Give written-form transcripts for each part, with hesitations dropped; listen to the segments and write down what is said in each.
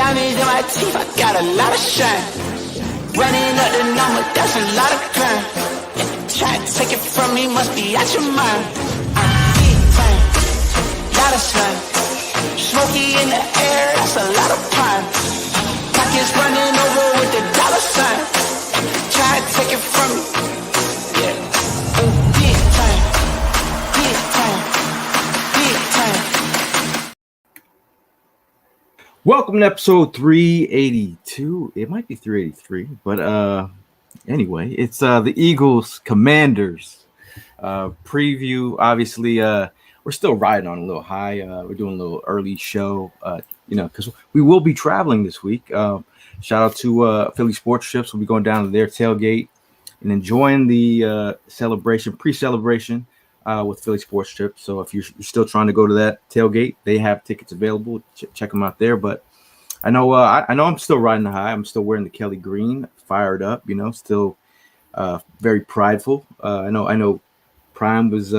Diamonds in my teeth, I got a lot of shine. Running up the number, that's a lot of crime. Try to take it from me, must be out your mind. I'm big time, lot of slime. Smoky in the air, that's a lot of prime. Pockets running over with the dollar sign. Try to take it from me, yeah. Big time, big time, big time. Welcome to episode 382. It might be 383, but anyway, it's the Eagles Commanders preview. Obviously, we're still riding on a little high. We're doing a little early show, because we will be traveling this week. Shout out to Philly Sports Trips. We'll be going down to their tailgate and enjoying the pre-celebration with Philly Sports Trips. So if you're still trying to go to that tailgate, they have tickets available. Check them out there. But I know I'm still riding the high. I'm still wearing the Kelly green, fired up. Still very prideful. I know Prime was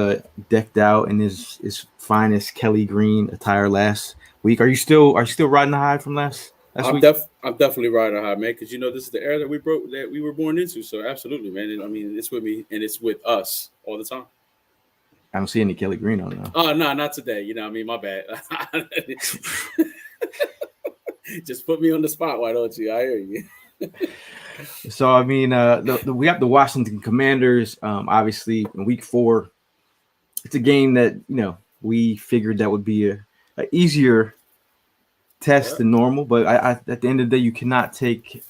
decked out in his finest Kelly green attire last week. Are you still riding the high from last week? I'm definitely riding high, man, because this is the era that we were born into. So absolutely, man. It's with me and it's with us all the time. I don't see any Kelly green on now. Oh no, not today. My bad. Just put me on the spot, why don't you? I hear you. So we have the Washington Commanders. Obviously, in Week 4, it's a game that we figured that would be a easier test than normal. But I at the end of the day, you cannot take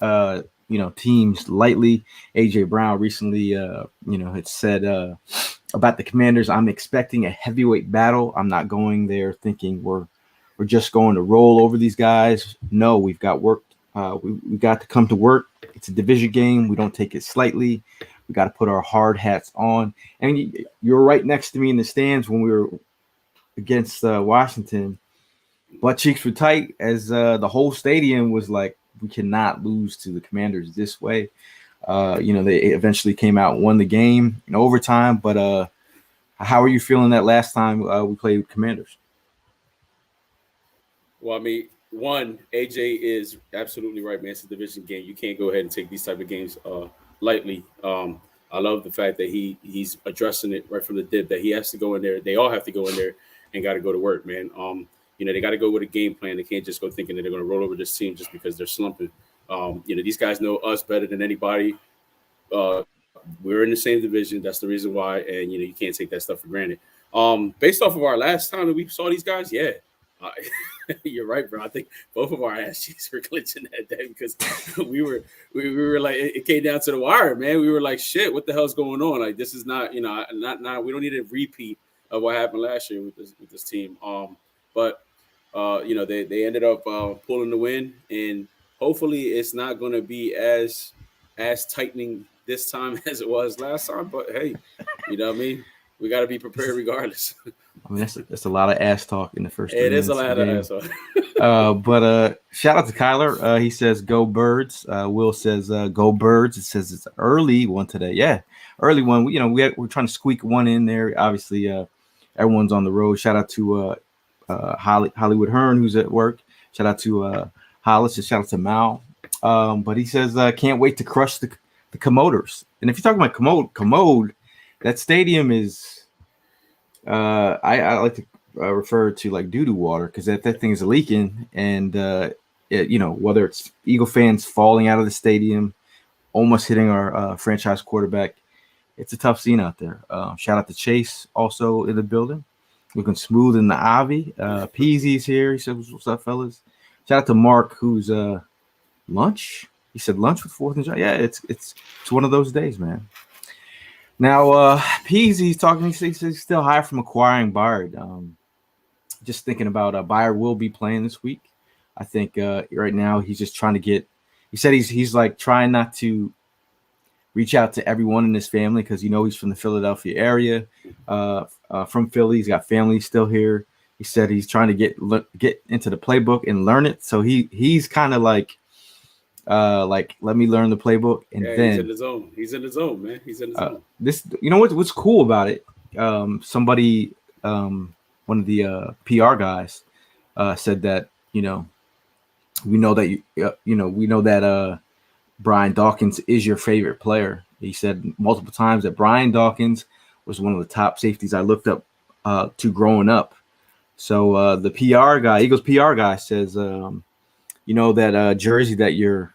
teams lightly. AJ Brown recently had said about the Commanders, I'm expecting a heavyweight battle. I'm not going there thinking we're just going to roll over these guys. No, we've got work. We got to come to work. It's a division game. We don't take it slightly. We got to put our hard hats on. And you're right next to me in the stands when we were against Washington. Butt cheeks were tight as the whole stadium was like, we cannot lose to the Commanders this way. They eventually came out and won the game in overtime. But how are you feeling that last time we played with Commanders? Well, one, AJ is absolutely right, man. It's a division game. You can't go ahead and take these type of games lightly. I love the fact that he's addressing it right from the dip, that he has to go in there. They all have to go in there and got to go to work, man. They got to go with a game plan. They can't just go thinking that they're going to roll over this team just because they're slumping. These guys know us better than anybody. We're in the same division. That's the reason why. And, you can't take that stuff for granted. Based off of our last time that we saw these guys, yeah. You're right, bro. I think both of our ass cheeks were clenching that day because we were like, it came down to the wire, man. We were like, shit, what the hell's going on? Like, this is not, we don't need a repeat of what happened last year with this team. But they ended up pulling the win, and hopefully it's not going to be as tightening this time as it was last time. But hey, you know what I mean? We got to be prepared regardless. That's a lot of ass talk in the first. It is a lot of ass talk. But shout out to Kyler. He says, "Go Birds." Will says, "Go Birds." It says it's an early one today. Yeah, early one. We're trying to squeak one in there. Obviously, everyone's on the road. Shout out to Hollywood Hearn, who's at work. Shout out to Hollis, and shout out to Mal. But he says, "Can't wait to crush the Commoders." And if you're talking about commode, that stadium is. I like to refer to like doo-doo water because that thing is leaking, and whether it's Eagle fans falling out of the stadium, almost hitting our franchise quarterback, it's a tough scene out there. Shout out to Chase, also in the building, looking smooth in the Ivy. Peasy's here. He said, "What's up, fellas?" Shout out to Mark, who's lunch. He said lunch with 4th and July. Yeah, it's one of those days, man. Now, Peasy's talking. He says he's still high from acquiring Bard. Just thinking about Bard will be playing this week. I think right now he's just trying to get. He said he's like trying not to reach out to everyone in his family because he's from the Philadelphia area, from Philly. He's got family still here. He said he's trying to get into the playbook and learn it. So he's kind of like let me learn the playbook, and then he's in the zone. He's in the zone, man. He's in the zone. This, what's cool about it? Somebody, one of the PR guys, said that We know that we know that Brian Dawkins is your favorite player. He said multiple times that Brian Dawkins was one of the top safeties I looked up to growing up. So the PR guy, Eagles PR guy, says, that jersey that you're,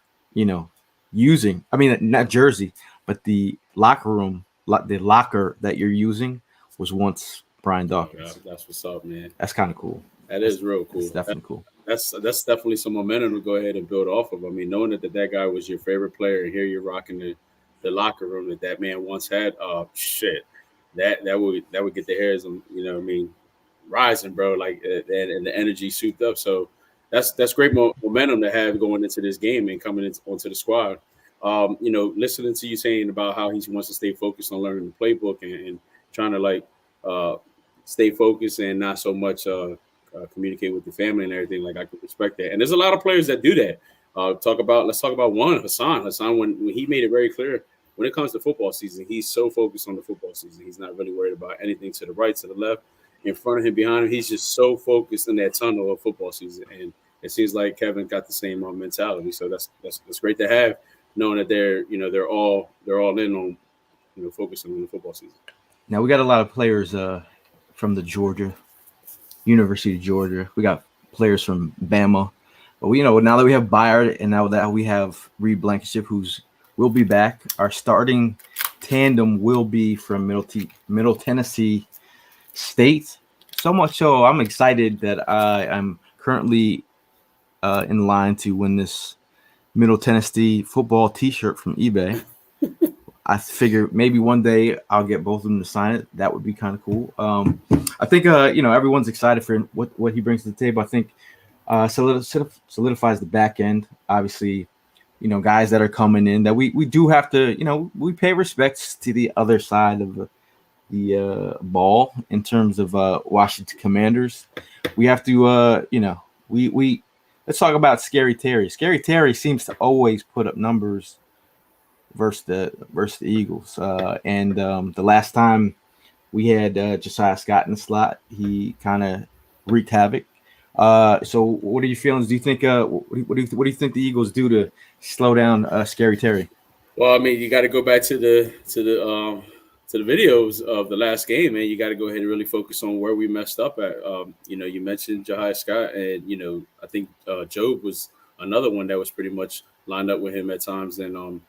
using. I mean, not jersey, but the locker room, the locker that you're using was once Brian Oh, God, Dawkins. that's what's up, man. That's kind of cool. That is real That's cool. definitely cool. That's definitely some momentum to go ahead and build off of. I mean, knowing that guy was your favorite player, and here you're rocking the locker room that man once had. Oh shit, that would get the hairs on, what I mean, rising, bro. Like and the energy souped up. So that's great momentum to have going into this game and coming onto the squad. Listening to you saying about how he wants to stay focused on learning the playbook and trying to like uh, stay focused and not so much communicate with the family and everything. Like I can respect that. And there's a lot of players that do that. Let's talk about one Hassan. Hassan, when he made it very clear when it comes to football season, he's so focused on the football season. He's not really worried about anything to the right, to the left, in front of him, behind him. He's just so focused in that tunnel of football season. And it seems like Kevin got the same mentality. So that's great to have, knowing that they're all in on focusing on the football season. Now we got a lot of players from the University of Georgia. We got players from Bama. But now that we have Byard and now that we have Reed Blankenship, will be back, our starting tandem will be from Middle Tennessee State. So much so, I'm excited that I'm currently in line to win this Middle Tennessee football T-shirt from eBay. I figure maybe one day I'll get both of them to sign it. That would be kind of cool. I think everyone's excited for what he brings to the table. I think solidifies the back end. Obviously, guys that are coming in that we do have to, we pay respects to the other side of the ball in terms of Washington Commanders. We have to, we let's talk about Scary Terry. Scary Terry seems to always put up numbers versus the Eagles. And the last time we had Josiah Scott in the slot, he kind of wreaked havoc. So what are your feelings? Do you think what do you think the Eagles do to slow down Scary Terry? Well, I mean, you got to go back to the videos of the last game, man. You got to go ahead and really focus on where we messed up at. You mentioned Josiah Scott, and I think Job was another one that was pretty much lined up with him at times, and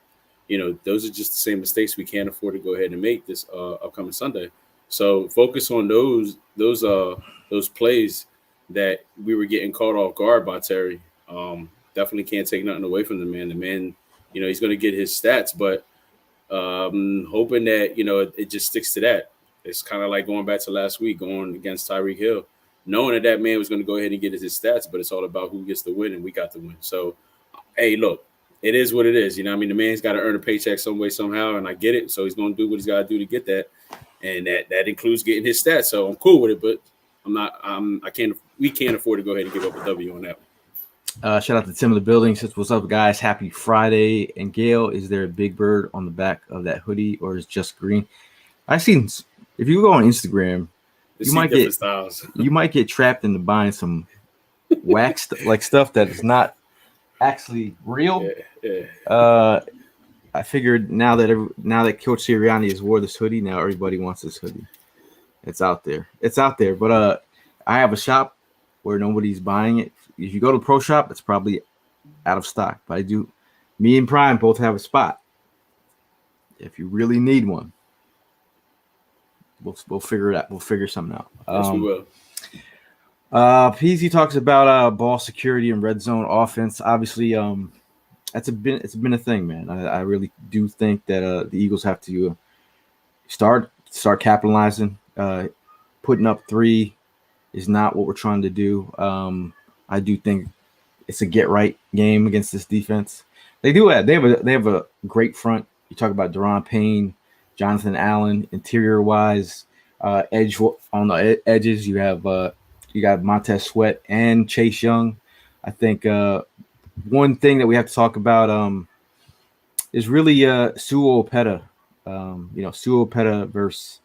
those are just the same mistakes we can't afford to go ahead and make this upcoming Sunday. So focus on those plays that we were getting caught off guard by Terry. Definitely can't take nothing away from the man. The man, he's going to get his stats, but hoping that it just sticks to that. It's kind of like going back to last week, going against Tyreek Hill, knowing that man was going to go ahead and get his stats, but it's all about who gets the win, and we got the win. So, hey, look, it is what it is. I mean, the man's got to earn a paycheck some way, somehow, and I get it. So he's going to do what he's got to do to get that, and that includes getting his stats. So I'm cool with it, but we can't afford to go ahead and give up a W on that one. Shout out to Tim of the building. Says, "What's up, guys? Happy Friday." And Gail, is there a big bird on the back of that hoodie, or is it just green? I've seen. If you go on Instagram, you might get trapped into buying some wax like stuff that is not actually real. Yeah. I figured now that Coach Sirianni has wore this hoodie, now everybody wants this hoodie. It's out there. But I have a shop where nobody's buying it. If you go to Pro Shop, it's probably out of stock. But me and Prime both have a spot. If you really need one, we'll figure it out. We'll figure something out. Yes, we will. PZ talks about ball security and red zone offense. Obviously, it's been a thing, man. I really do think that the Eagles have to start capitalizing. Putting up 3 is not what we're trying to do. I do think it's a get right game against this defense. They have a great front. You talk about Deron Payne, Jonathan Allen, interior wise, edge on the edges. You got Montez Sweat and Chase Young. I think one thing that we have to talk about is really Sua Opeta. Sua Opeta versus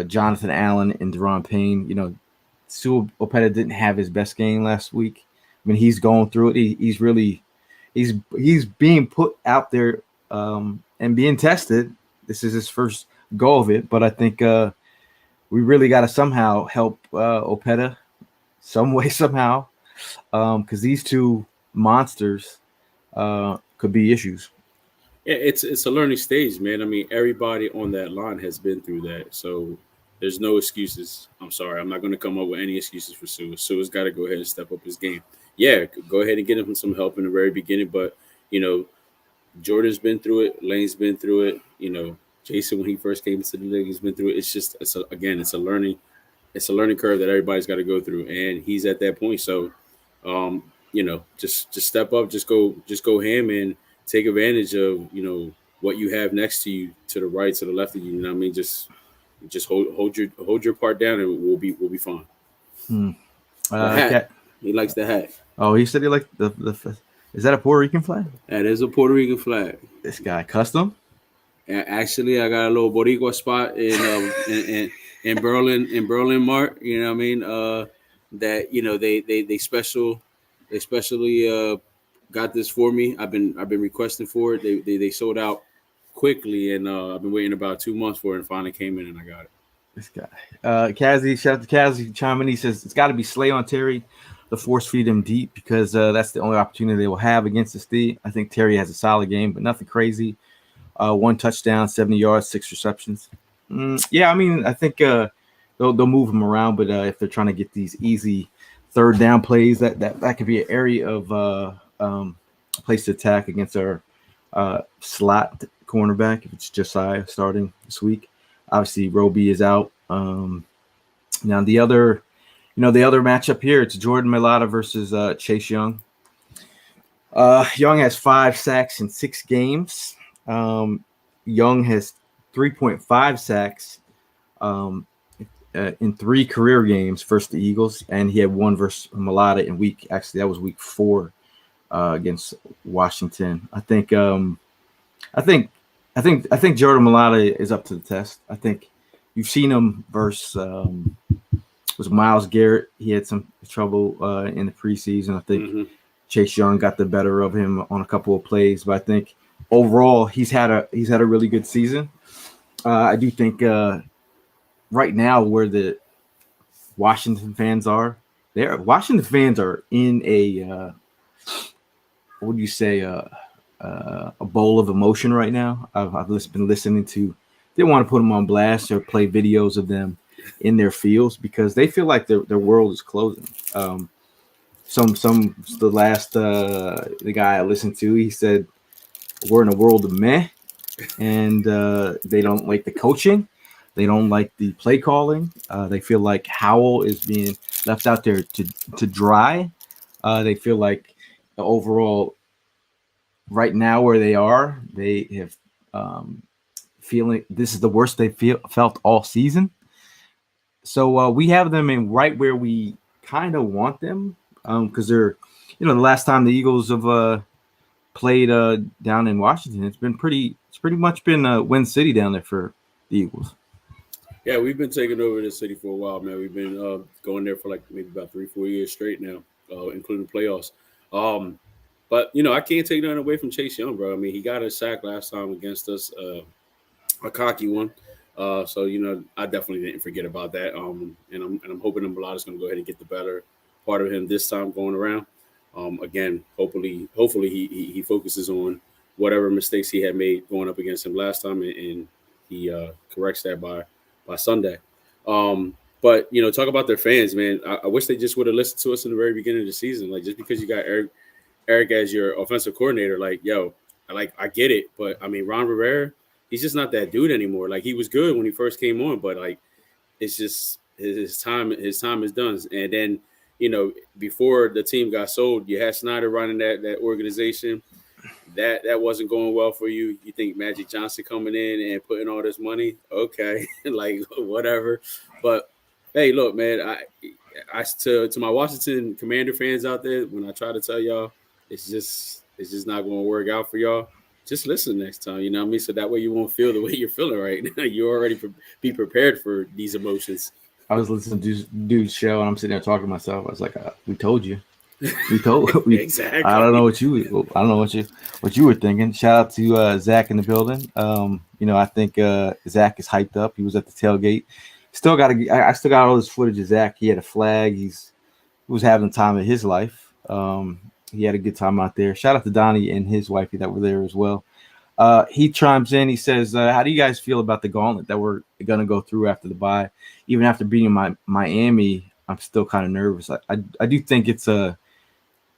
Jonathan Allen and Deron Payne. Sua Opeta didn't have his best game last week. mean, he's going through it. He's really he's being put out there and being tested. This is his first go of it, but I think we really got to somehow help Opeta some way somehow, because these two monsters could be issues. Yeah, it's a learning stage, man. I mean, everybody on that line has been through that, so there's no excuses. I'm sorry, I'm not going to come up with any excuses for Sue. Sue's got to go ahead and step up his game. Yeah, go ahead and get him some help in the very beginning, but you know, Jordan's been through it, Lane's been through it. You know, Jason when he first came into the league, he's been through it. It's just again, it's a learning curve that everybody's got to go through, and he's at that point. So, just step up, just go ham and take advantage of what you have next to you, to the right, to the left of you. You know what I mean? Just hold your part down, and we'll be fine. The hat. He likes the hat. Oh, he said he liked the. Is that a Puerto Rican flag? That is a Puerto Rican flag. This guy custom. Actually, I got a little Boricua spot in Berlin Mart. You know what I mean? That they specially got this for me. I've been requesting for it. They sold out quickly, and I've been waiting about 2 months for it, and finally came in and I got it. This guy, Kazzy, shout out to Kazzy chiming. He says it's got to be Slay on Terry to force feed him deep, because that's the only opportunity they will have against the Steve. I think Terry has a solid game, but nothing crazy. 1 touchdown, 70 yards, 6 receptions. Yeah, I mean, I think they'll move him around, but if they're trying to get these easy third down plays, that could be an area of place to attack against our slot cornerback if it's Josiah starting this week. Obviously, Roby is out. Now the other matchup here, it's Jordan Mailata versus Chase Young. Young has 5 sacks in 6 games. Young has 3.5 sacks in 3 career games versus the Eagles, and he had 1 versus Mailata in week 4 against Washington. I think Jordan Mailata is up to the test. I think you've seen him versus was Myles Garrett. He had some trouble in the preseason. I think Chase Young got the better of him on a couple of plays, but I think overall he's had a really good season. I do think right now where the Washington fans are, Washington fans are in a what would you say a bowl of emotion right now. I've been listening to. They want to put them on blast or play videos of them in their fields because they feel like their world is closing. The guy I listened to, he said we're in a world of meh, and they don't like the coaching, they don't like the play calling. They feel like Howell is being left out there to dry. They feel like the overall right now where they are, they have feeling this is the worst they felt all season. So we have them in right where we kind of want them because they're, the last time the Eagles have played down in Washington, it's pretty much been Win City down there for the Eagles. Yeah, we've been taking over the city for a while, man. We've been going there for like maybe about 3-4 years straight now, including playoffs. But I can't take nothing away from Chase Young, bro. I mean, he got a sack last time against us, a cocky one. So I definitely didn't forget about that. And I'm hoping Mulata's going to go ahead and get the better part of him this time going around. Again, hopefully he focuses on whatever mistakes he had made going up against him last time, and he corrects that by Sunday. But talk about their fans, man. I wish they just would have listened to us in the very beginning of the season. Like, just because you got Eric as your offensive coordinator, like, yo, I get it, but I mean, Ron Rivera, he's just not that dude anymore. Like, he was good when he first came on, but like, it's just his time is done. And then, before the team got sold, you had Snyder running that organization. That wasn't going well for you. You think Magic Johnson coming in and putting all this money? Okay, like whatever. But hey, look, man, I to my Washington Commander fans out there, when I try to tell y'all, it's just not going to work out for y'all. Just listen next time, you know what I mean? So that way you won't feel the way you're feeling right now. You already be prepared for these emotions. I was listening to dude's show, and I'm sitting there talking to myself. I was like, we told you. We told we. Exactly. I don't know what you were thinking. Shout out to Zach in the building. I think Zach is hyped up. He was at the tailgate. Still got to. I still got all this footage of Zach. He had a flag. He was having the time of his life. He had a good time out there. Shout out to Donnie and his wifey that were there as well. He chimes in. He says, "How do you guys feel about the gauntlet that we're going to go through after the bye? Even after beating Miami, I'm still kind of nervous. I do think it's a.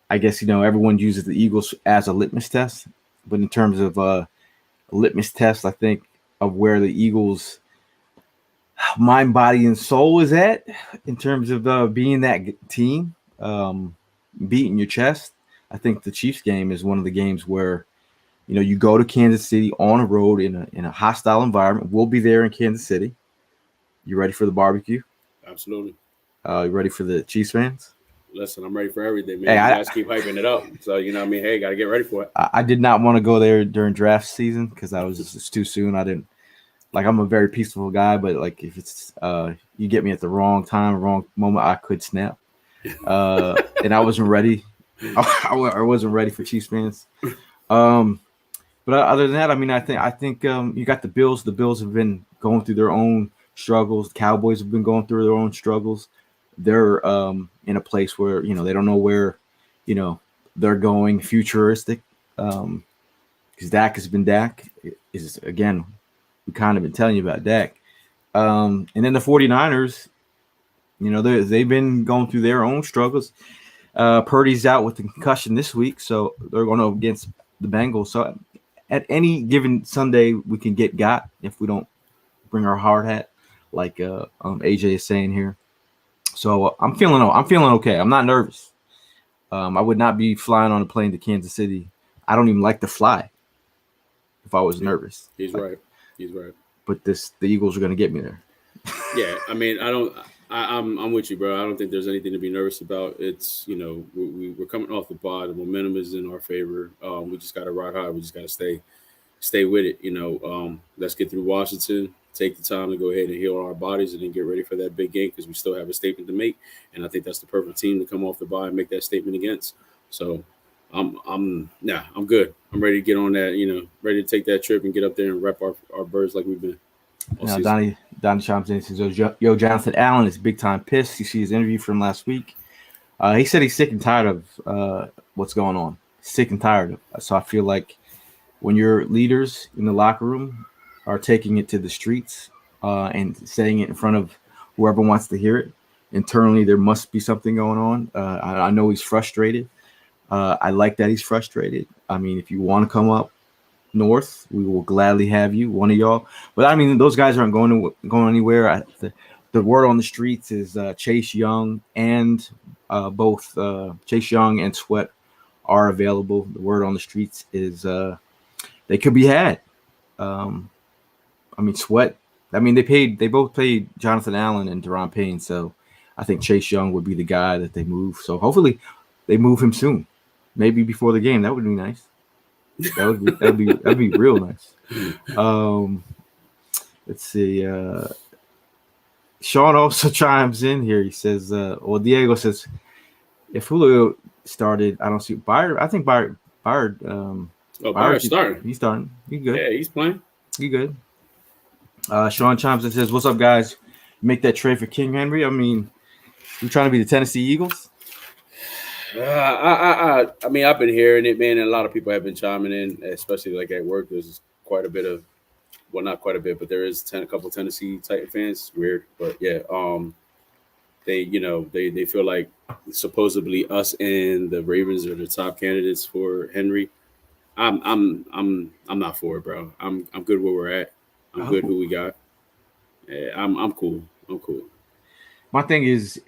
I guess everyone uses the Eagles as a litmus test, but in terms of a litmus test, I think of where the Eagles' mind, body, and soul is at in terms of being that team, beating your chest. I think the Chiefs game is one of the games where you go to Kansas City on a road in a hostile environment. We'll be there in Kansas City. You ready for the barbecue? Absolutely. You ready for the Chiefs fans? Listen, I'm ready for everything, man. Hey, you guys keep hyping it up. So, hey, got to get ready for it. I did not want to go there during draft season because it's too soon. I didn't I'm a very peaceful guy, but if it's you get me at the wrong time, wrong moment, I could snap. And I wasn't ready. I wasn't ready for Chiefs fans. But other than that, I think you got the Bills. The Bills have been going through their own struggles. The Cowboys have been going through their own struggles. They're in a place where they don't know where they're going futuristic because Dak has been Dak. Is again, we kind of been telling you about Dak. And then the 49ers, they've been going through their own struggles. Purdy's out with the concussion this week, so they're going to against the Bengals. So at any given Sunday, we can get got if we don't bring our hard hat, like AJ is saying here. So I'm feeling okay. I'm not nervous. I would not be flying on a plane to Kansas City. I don't even like to fly if I was nervous. He's right. But the Eagles are going to get me there. Yeah, I'm with you, bro. I don't think there's anything to be nervous about. It's we're coming off the bye. The momentum is in our favor. We just got to ride high. We just got to stay with it. Let's get through Washington. Take the time to go ahead and heal our bodies and then get ready for that big game because we still have a statement to make. And I think that's the perfect team to come off the bye and make that statement against. So I'm good. I'm ready to get on that, ready to take that trip and get up there and rep our birds like we've been. Now, Donnie chimes in and says, yo, Jonathan Allen is big time pissed. You see his interview from last week. He said he's sick and tired of what's going on. Sick and tired of it. So I feel like when your leaders in the locker room are taking it to the streets and saying it in front of whoever wants to hear it, internally there must be something going on. I know he's frustrated. I like that he's frustrated. If you want to come up north, we will gladly have you, one of y'all. But those guys aren't going anywhere. The word on the streets is Chase Young and both Chase Young and Sweat are available. The word on the streets is they could be had. Sweat. They both paid Jonathan Allen and Deron Payne, so I think Chase Young would be the guy that they move. So hopefully they move him soon, maybe before the game. That would be nice. That'd be real nice. Let's see. Sean also chimes in here. He says, Diego says, if Julio started, I don't see Byard. I think Byard. Byard's starting. He's starting. He's good. Yeah, he's playing. He good. Sean chimes in and says, what's up, guys? Make that trade for King Henry. You trying to be the Tennessee Eagles? I've been hearing it, man, and a lot of people have been chiming in, especially like at work. There's quite a bit of, well, not quite a bit, but there is a couple Tennessee Titan fans. Weird, but yeah, they feel like supposedly us and the Ravens are the top candidates for Henry. I'm not for it, bro. I'm good where we're at. I'm good who we got. Yeah, I'm cool. My thing is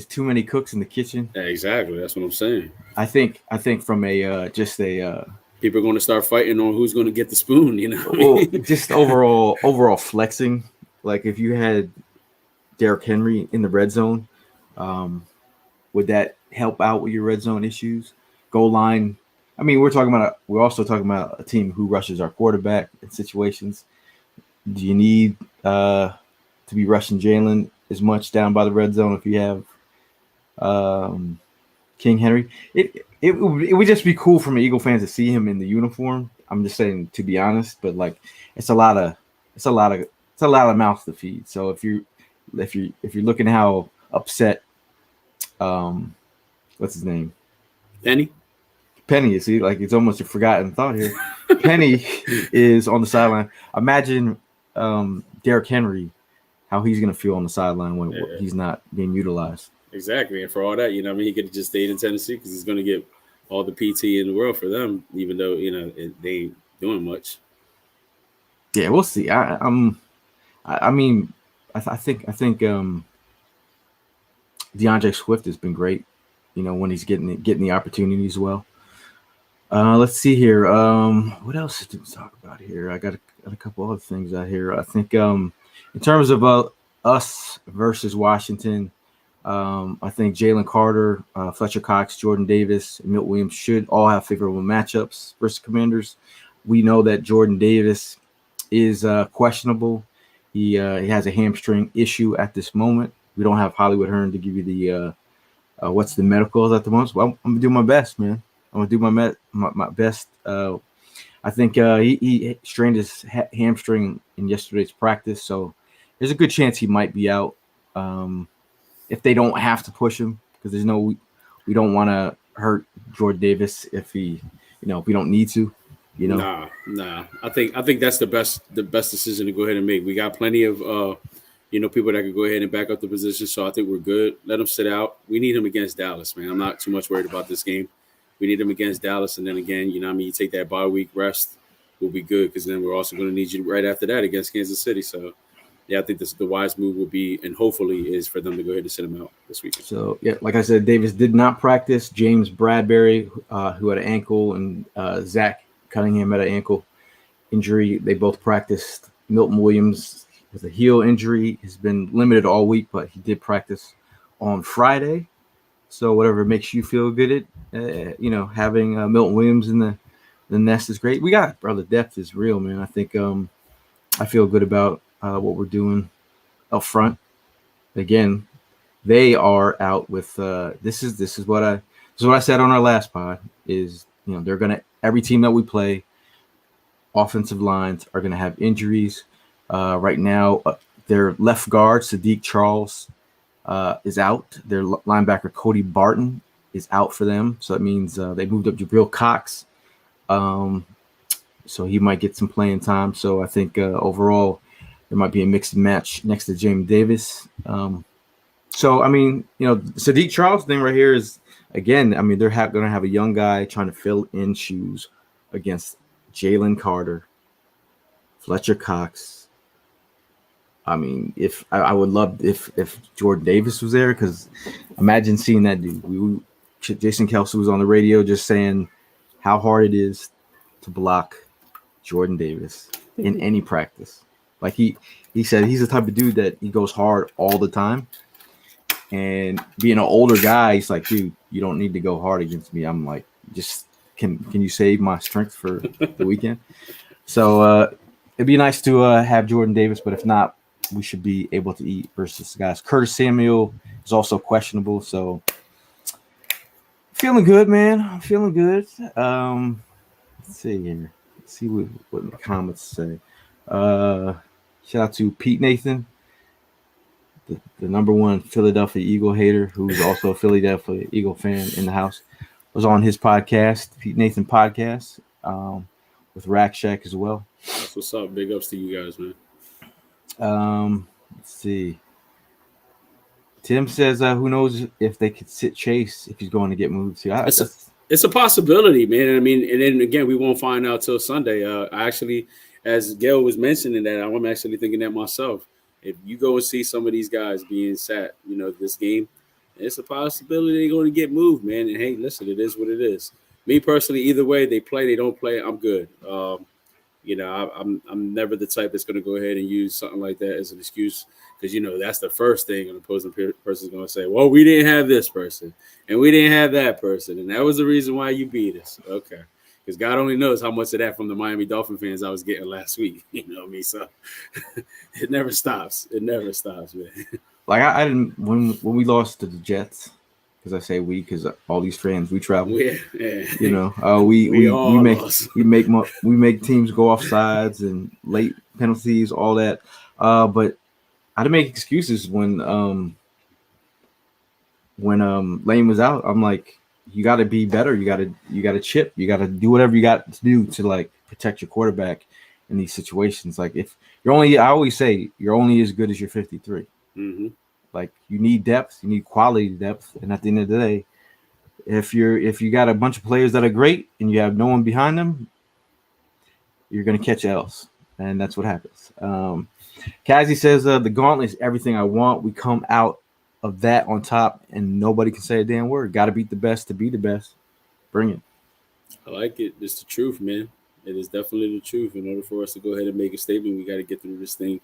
too many cooks in the kitchen. Yeah, exactly. That's what I'm saying. I think from people are going to start fighting on who's going to get the spoon. Just overall flexing. Like if you had Derrick Henry in the red zone, would that help out with your red zone issues? Goal line. We're also talking about a team who rushes our quarterback in situations. Do you need to be rushing Jalen as much down by the red zone if you have King Henry. It would just be cool from an Eagle fans to see him in the uniform. I'm just saying, to be honest, but like it's a lot of mouths to feed. So if you're looking how upset, what's his name? Penny is. See, like it's almost a forgotten thought here. Penny is on the sideline. Imagine Derrick Henry, how he's gonna feel on the sideline when he's not being utilized. Exactly, and for all that, I mean, he could have just stayed in Tennessee because he's going to get all the PT in the world for them, even though they ain't doing much. Yeah, we'll see. I mean, I think DeAndre Swift has been great. When he's getting the opportunity as well. Let's see here. What else did we talk about here? I got a couple other things out here. I think in terms of us versus Washington, I think Jalen Carter, Fletcher Cox, Jordan Davis, and Milt Williams should all have favorable matchups versus Commanders. We know that Jordan Davis is questionable. He has a hamstring issue at this moment. We don't have Hollywood Hearn to give you the what's the medicals at the moment. Well, I'm gonna do my best, man. I'm gonna do my best. I think he strained his hamstring in yesterday's practice, so there's a good chance he might be out. If they don't have to push him, because we don't want to hurt Jordan Davis if we don't need to. Nah. I think that's the best decision to go ahead and make. We got plenty of people that could go ahead and back up the position, so I think we're good. Let him sit out. We need him against Dallas, man. I'm not too much worried about this game. We need him against Dallas, and then again, you take that bye week rest, we'll be good, because then we're also going to need you right after that against Kansas City. So, yeah, I think the wise move will be, and hopefully is for them to go ahead and sit him out this weekend. So, yeah, like I said, Davis did not practice. James Bradbury, who had an ankle, and Zach Cunningham had an ankle injury. They both practiced. Milton Williams with a heel injury has been limited all week, but he did practice on Friday. So whatever makes you feel good, having Milton Williams in the nest is great. We got, bro, the depth is real, man. I think I feel good about what we're doing up front. Again, they are out with this is what I said on our last pod is they're gonna, every team that we play, offensive lines are gonna have injuries. Right now, their left guard Sadiq Charles is out. Their linebacker Cody Barton is out for them, so it means they moved up Jabril Cox, so he might get some playing time. So I think overall there might be a mixed match next to James Davis. So I mean, Sadiq Charles thing right here is, again, I mean, they're going to have a young guy trying to fill in shoes against Jalen Carter, Fletcher Cox. I mean, if I would love if Jordan Davis was there, because imagine seeing that dude. Jason Kelce was on the radio just saying how hard it is to block Jordan Davis in any practice. Like he said, he's the type of dude that he goes hard all the time. And being an older guy, he's like, dude, you don't need to go hard against me. I'm like, just can you save my strength for the weekend? So it'd be nice to have Jordan Davis, but if not, we should be able to eat versus guys. Curtis Samuel is also questionable, so feeling good, man. I'm feeling good. Let's see here. Let's see what the comments say. Shout out to Pete Nathan, the number one Philadelphia Eagle hater, who's also a Philadelphia Eagle fan in the house. Was on his podcast, Pete Nathan podcast, with Rack Shack as well. That's what's up. Big ups to you guys, man. Let's see. Tim says, who knows if they could sit Chase if he's going to get moved to. It's a possibility, man. I mean, and then again, we won't find out till Sunday. I actually, as Gail was mentioning that, I'm actually thinking that myself. If you go and see some of these guys being sat, this game, it's a possibility they're going to get moved, man. And hey, listen, it is what it is. Me personally, either way, they play, they don't play, I'm good. I'm never the type that's going to go ahead and use something like that as an excuse, because that's the first thing an opposing person is going to say. Well, we didn't have this person and we didn't have that person, and that was the reason why you beat us. Okay, because God only knows how much of that from the Miami Dolphin fans I was getting last week. You know what I mean? So it never stops. It never stops, man. Like I didn't when we lost to the Jets, because I say we because all these fans we travel. Yeah. You know, we all make lost. we make teams go off sides and late penalties, all that. But I didn't make excuses when Lane was out. I'm like, you got to be better. You got to chip. You got to do whatever you got to do to like protect your quarterback in these situations. Like if you're only, I always say you're only as good as your 53. Mm-hmm. Like you need depth, you need quality depth, and at the end of the day, if you got a bunch of players that are great and you have no one behind them, you're gonna catch L's, and that's what happens. Kazi says the gauntlet is everything I want. We come out of that on top, and nobody can say a damn word. Got to beat the best to be the best. Bring it. I like it. It's the truth, man. It is definitely the truth. In order for us to go ahead and make a statement, we got to get through this thing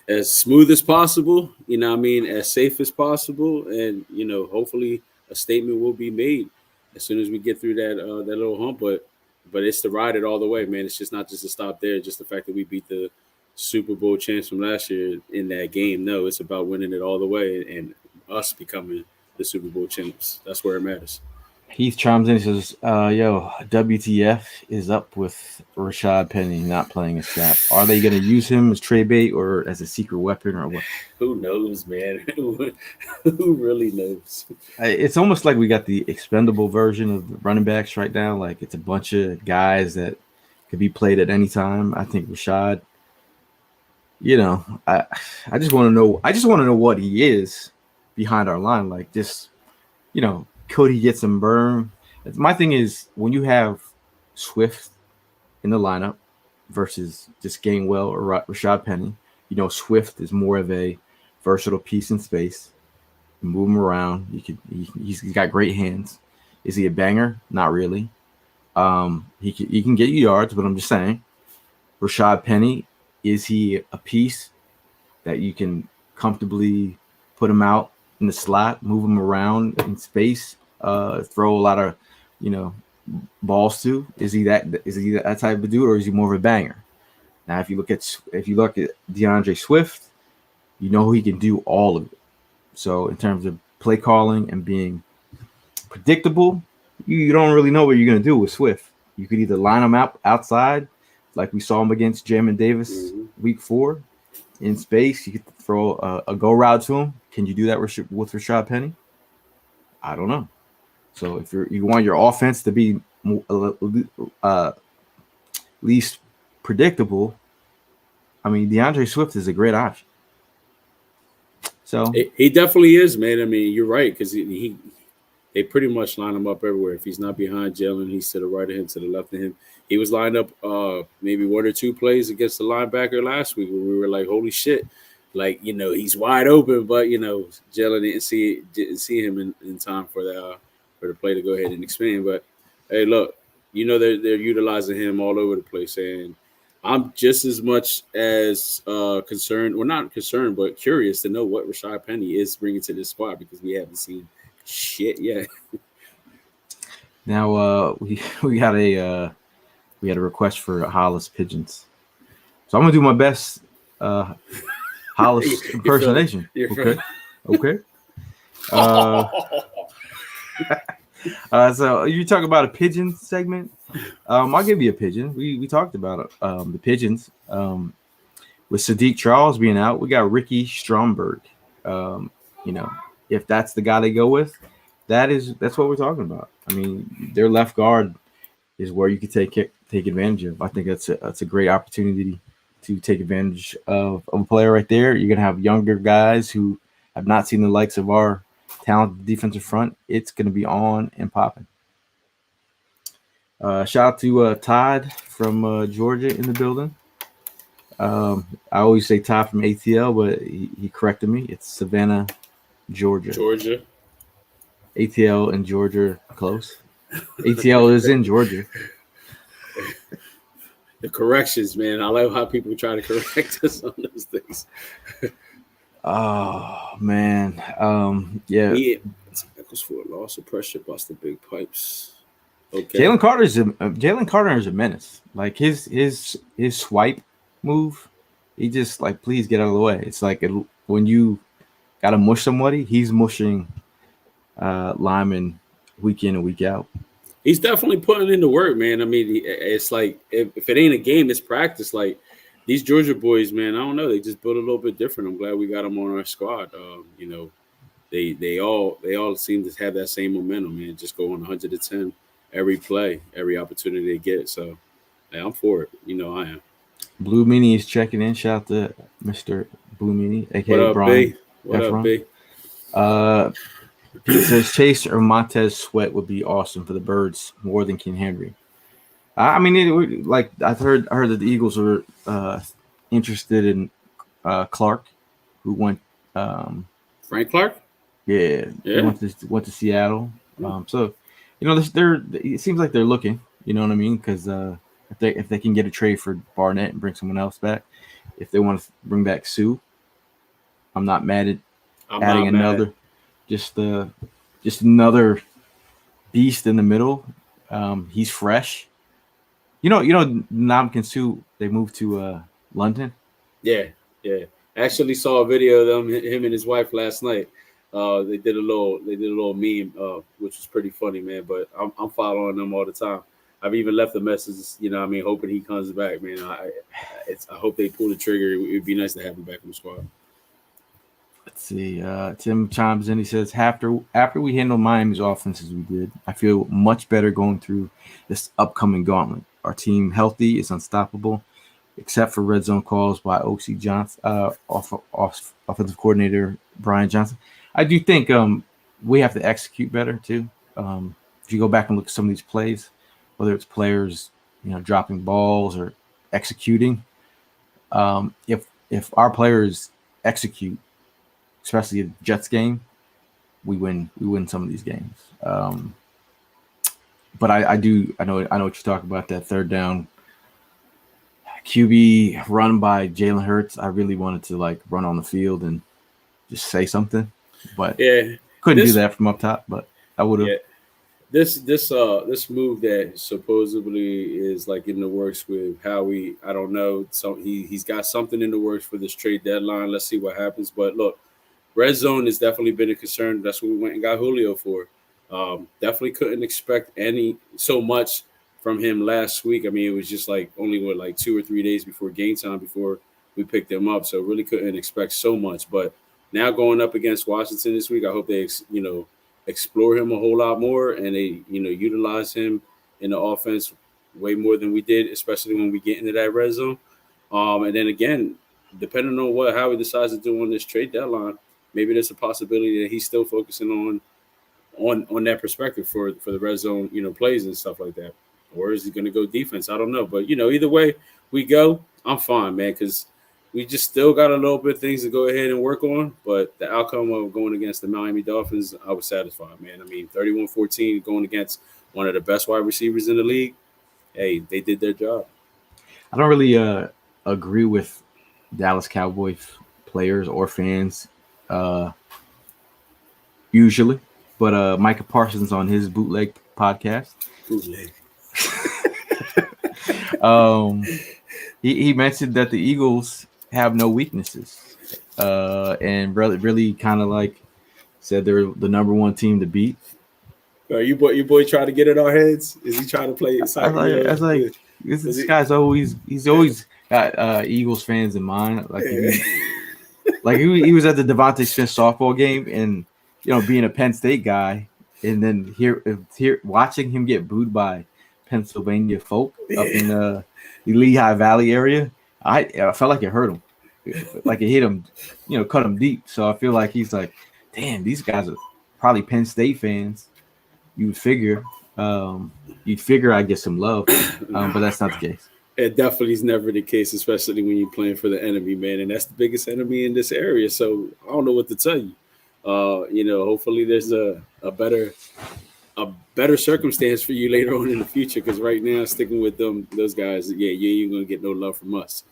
as smooth as possible, you know what I mean, as safe as possible. And, you know, hopefully a statement will be made as soon as we get through that little hump. But it's to ride it all the way, man. It's just not just to stop there, just the fact that we beat the Super Bowl champs from last year in that game. No, it's about winning it all the way and us becoming the Super Bowl champs. That's where it matters. Heath chimes in and says, yo, WTF is up with Rashad Penny not playing a snap. Are they going to use him as trade bait or as a secret weapon or what? Who knows, man? Who really knows? It's almost like we got the expendable version of the running backs right now. Like it's a bunch of guys that could be played at any time. I think Rashad, you know, I just want to know. I just want to know what he is behind our line. Like just, you know, could he get some burn? My thing is when you have Swift in the lineup versus just Gainwell or Rashad Penny, you know, Swift is more of a versatile piece in space. You move him around. He's got great hands. Is he a banger? Not really. He can get you yards, but I'm just saying. Rashad Penny, is he a piece that you can comfortably put him out in the slot, move him around in space, throw a lot of, you know, balls to? Is he that type of dude, or is he more of a banger? Now, if you look at DeAndre Swift, you know he can do all of it. So in terms of play calling and being predictable, you don't really know what you're going to do with Swift. You could either line him out outside, like we saw him against Jamin Davis week 4 in space. You could throw a go route to him. Can you do that with Rashad Penny? I don't know. So if you want your offense to be least predictable, I mean, DeAndre Swift is a great option. So he definitely is, man. I mean, you're right, because they pretty much line him up everywhere. If he's not behind Jalen, he's to the right of him, to the left of him. He was lined up maybe 1 or 2 plays against the linebacker last week where we were like, holy shit. Like, you know, he's wide open, but, you know, Jalen didn't see him in time for the play to go ahead and expand. But, hey, look, you know, they're utilizing him all over the place. And I'm just as much as concerned, well, not concerned, but curious to know what Rashad Penny is bringing to this squad, because we haven't seen shit yet. Now we had a request for Hollis pigeons, so I'm gonna do my best Hollis impersonation. Okay. So you talk about a pigeon segment. I'll give you a pigeon. We talked about the pigeons. With Sadiq Charles being out, we got Ricky Stromberg. You know, if that's the guy they go with, that's what we're talking about. I mean, their left guard is where you could take advantage of. I think that's a great opportunity to take advantage of a player right there. You're gonna have younger guys who have not seen the likes of our talented defensive front. It's gonna be on and popping. Shout out to Todd from Georgia in the building. I always say Todd from ATL, but he corrected me. It's Savannah, Georgia. ATL and Georgia close. ATL is in Georgia. The corrections, man. I love how people try to correct us on those things. Oh man, yeah. Tackles for a loss of pressure, busting big pipes. Okay. Jalen Carter is a menace. Like his swipe move, he just like, please get out of the way. It's like when you gotta mush somebody, he's mushing lineman week in and week out. He's definitely putting in the work, man. I mean, it's like if it ain't a game, it's practice. Like these Georgia boys, man. I don't know. They just built a little bit different. I'm glad we got them on our squad. They all seem to have that same momentum, man. Just going 110 every play, every opportunity they get. So, I'm for it. I am. Blue Meanie is checking in. Shout out to Mr. Blue Meanie, What aka up, Brian B? What up, Efron. B? Pete says Chase or Montez Sweat would be awesome for the Birds more than King Henry. I mean, like I heard that the Eagles were interested in Clark, who went. Frank Clark? Yeah, he Yeah. went to Seattle. So, it seems like they're looking. You know what I mean? Because if they can get a trade for Barnett and bring someone else back, if they want to bring back Sue, I'm not mad at I'm adding not mad. another, just another beast in the middle. He's fresh. Nam Sue, they moved to London. Yeah. I actually saw a video of him and his wife last night. They did a little meme, which was pretty funny, man. But I'm following them all the time. I've even left a message, hoping he comes back, man. I hope they pull the trigger. It'd be nice to have him back in the squad. Let's see. Tim chimes in. He says, after we handle Miami's offense as we did, I feel much better going through this upcoming gauntlet. Our team healthy is unstoppable, except for red zone calls by OC Johnson, offensive coordinator Brian Johnson. I do think we have to execute better too. If you go back and look at some of these plays, whether it's players, dropping balls or executing, if our players execute, especially the Jets game, we win some of these games. But I know what you're talking about, that third down QB run by Jalen Hurts. I really wanted to run on the field and just say something, but couldn't do that from up top. But I would have. Yeah. This move that supposedly is in the works with Howie. I don't know. So he's got something in the works for this trade deadline. Let's see what happens. But look, red zone has definitely been a concern. That's what we went and got Julio for. Definitely couldn't expect so much from him last week. I mean, it was just only 2 or 3 days before game time before we picked him up. So really couldn't expect so much. But now going up against Washington this week, I hope they explore him a whole lot more and they utilize him in the offense way more than we did, especially when we get into that red zone. And then again, depending on how he decides to do on this trade deadline, maybe there's a possibility that he's still focusing on that perspective for the red zone, plays and stuff like that. Or is he going to go defense? I don't know. But, either way we go, I'm fine, man, because we just still got a little bit of things to go ahead and work on. But the outcome of going against the Miami Dolphins, I was satisfied, man. I mean, 31-14 going against one of the best wide receivers in the league. Hey, they did their job. I don't really agree with Dallas Cowboys players or fans usually. But Micah Parsons on his bootleg podcast. Bootleg. He mentioned that the Eagles have no weaknesses, and really kind of said they're the number one team to beat. Your boy trying to get in our heads? Is he trying to play? This guy's always got Eagles fans in mind. He was at the Devontae Smith softball game, and being a Penn State guy, and then here watching him get booed by Pennsylvania folk up in the Lehigh Valley area, I felt like it hurt him, like it hit him, cut him deep. So I feel like he's like, damn, these guys are probably Penn State fans. You'd figure I'd get some love, but that's not the case. It definitely is never the case, especially when you're playing for the enemy, man, and that's the biggest enemy in this area. So I don't know what to tell you. Hopefully there's a better circumstance for you later on in the future. Because right now, sticking with those guys, you ain't gonna get no love from us.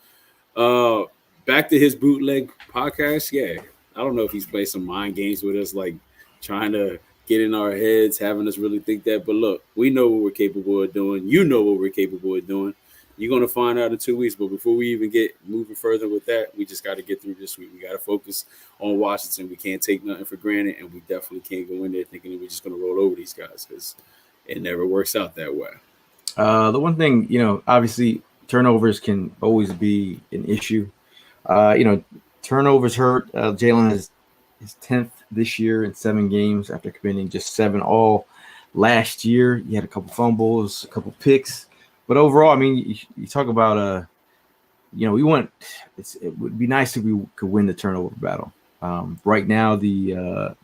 Back to his bootleg podcast. Yeah, I don't know if he's playing some mind games with us, trying to get in our heads, having us really think that. But look, we know what we're capable of doing. You know what we're capable of doing. You're going to find out in 2 weeks. But before we even get moving further with that, we just got to get through this week. We got to focus on Washington. We can't take nothing for granted, and we definitely can't go in there thinking that we're just going to roll over these guys because it never works out that way. The one thing, obviously turnovers can always be an issue. Turnovers hurt. Jalen has his 10th this year in 7 games after committing just 7 all last year. He had a couple fumbles, a couple picks. But overall, I mean, you talk about it would be nice if we could win the turnover battle. Right now, the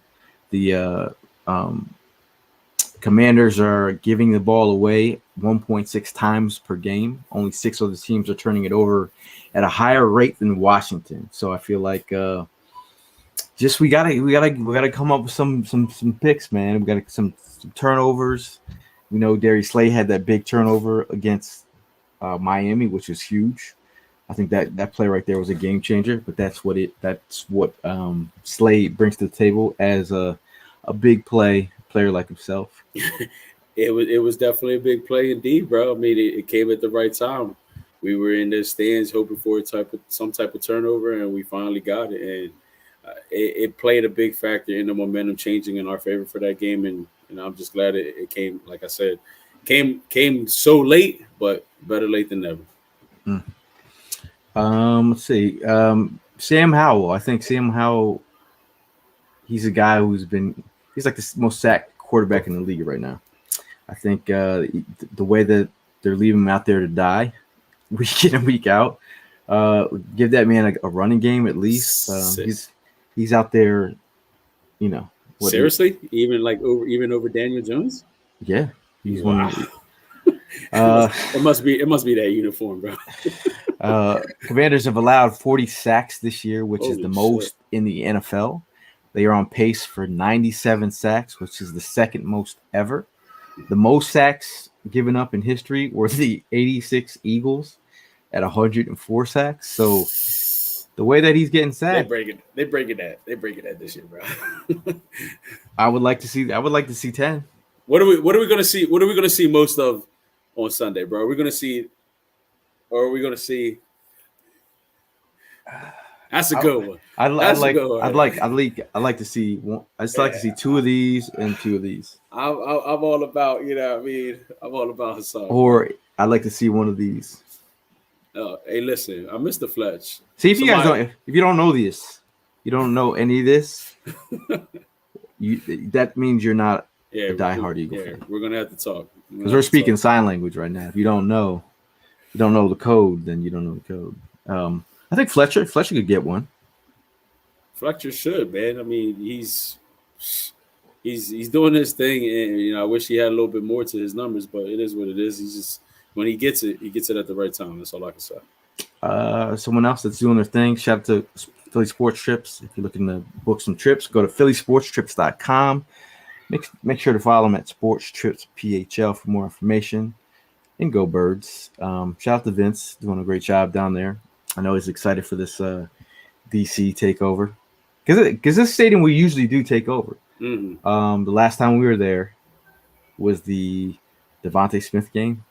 Commanders are giving the ball away 1.6 times per game. Only 6 other teams are turning it over at a higher rate than Washington. So I feel like we gotta come up with some picks, man. We got some turnovers. We know Darius Slay had that big turnover against Miami, which was huge. I think that play right there was a game changer. But that's what Slay brings to the table as a big player like himself. It was definitely a big play indeed, bro. I mean, it came at the right time. We were in the stands hoping for some type of turnover, and we finally got it. And it played a big factor in the momentum changing in our favor for that game. And I'm just glad it came, like I said, came so late, but better late than never. Let's see. Sam Howell. I think Sam Howell, he's a guy he's like the most sacked quarterback in the league right now. I think the way that they're leaving him out there to die week in and week out, give that man a running game at least. He's out there, Seriously? Even over Daniel Jones? Yeah. He's wow. It must be that uniform, bro. Commanders have allowed 40 sacks this year, which is the most in the NFL. They are on pace for 97 sacks, which is the second most ever. The most sacks given up in history were the 86 Eagles at 104 sacks. So the way that he's getting sacked, they breaking that this year, bro. I would like to see 10. What are we going to see? What are we going to see most of on Sunday, bro? Are we going to see? That's a good one. I'd like to see one. I'd just like to see 2 of these and 2 of these. I'm all about, I'm all about Hassan. Or I'd like to see one of these. Hey, listen, I'm Mr. Fletch. See, if you don't know this, you don't know any of this, that means you're not a diehard Eagle fan. We're gonna have to talk because we're speaking sign language right now. If you don't know the code, then you don't know the code. I think Fletcher could get one. Fletcher should, man. I mean, he's doing his thing, and I wish he had a little bit more to his numbers, but it is what it is. He's just when he gets it at the right time. That's all I can say. Someone else that's doing their thing. Shout out to Philly Sports Trips. If you're looking to book some trips, go to phillysportstrips.com. Make sure to follow them at Sports Trips PHL for more information. And go Birds. Shout out to Vince, doing a great job down there. I know he's excited for this DC takeover because this stadium we usually do take over. Mm-hmm. The last time we were there was the Devontae Smith game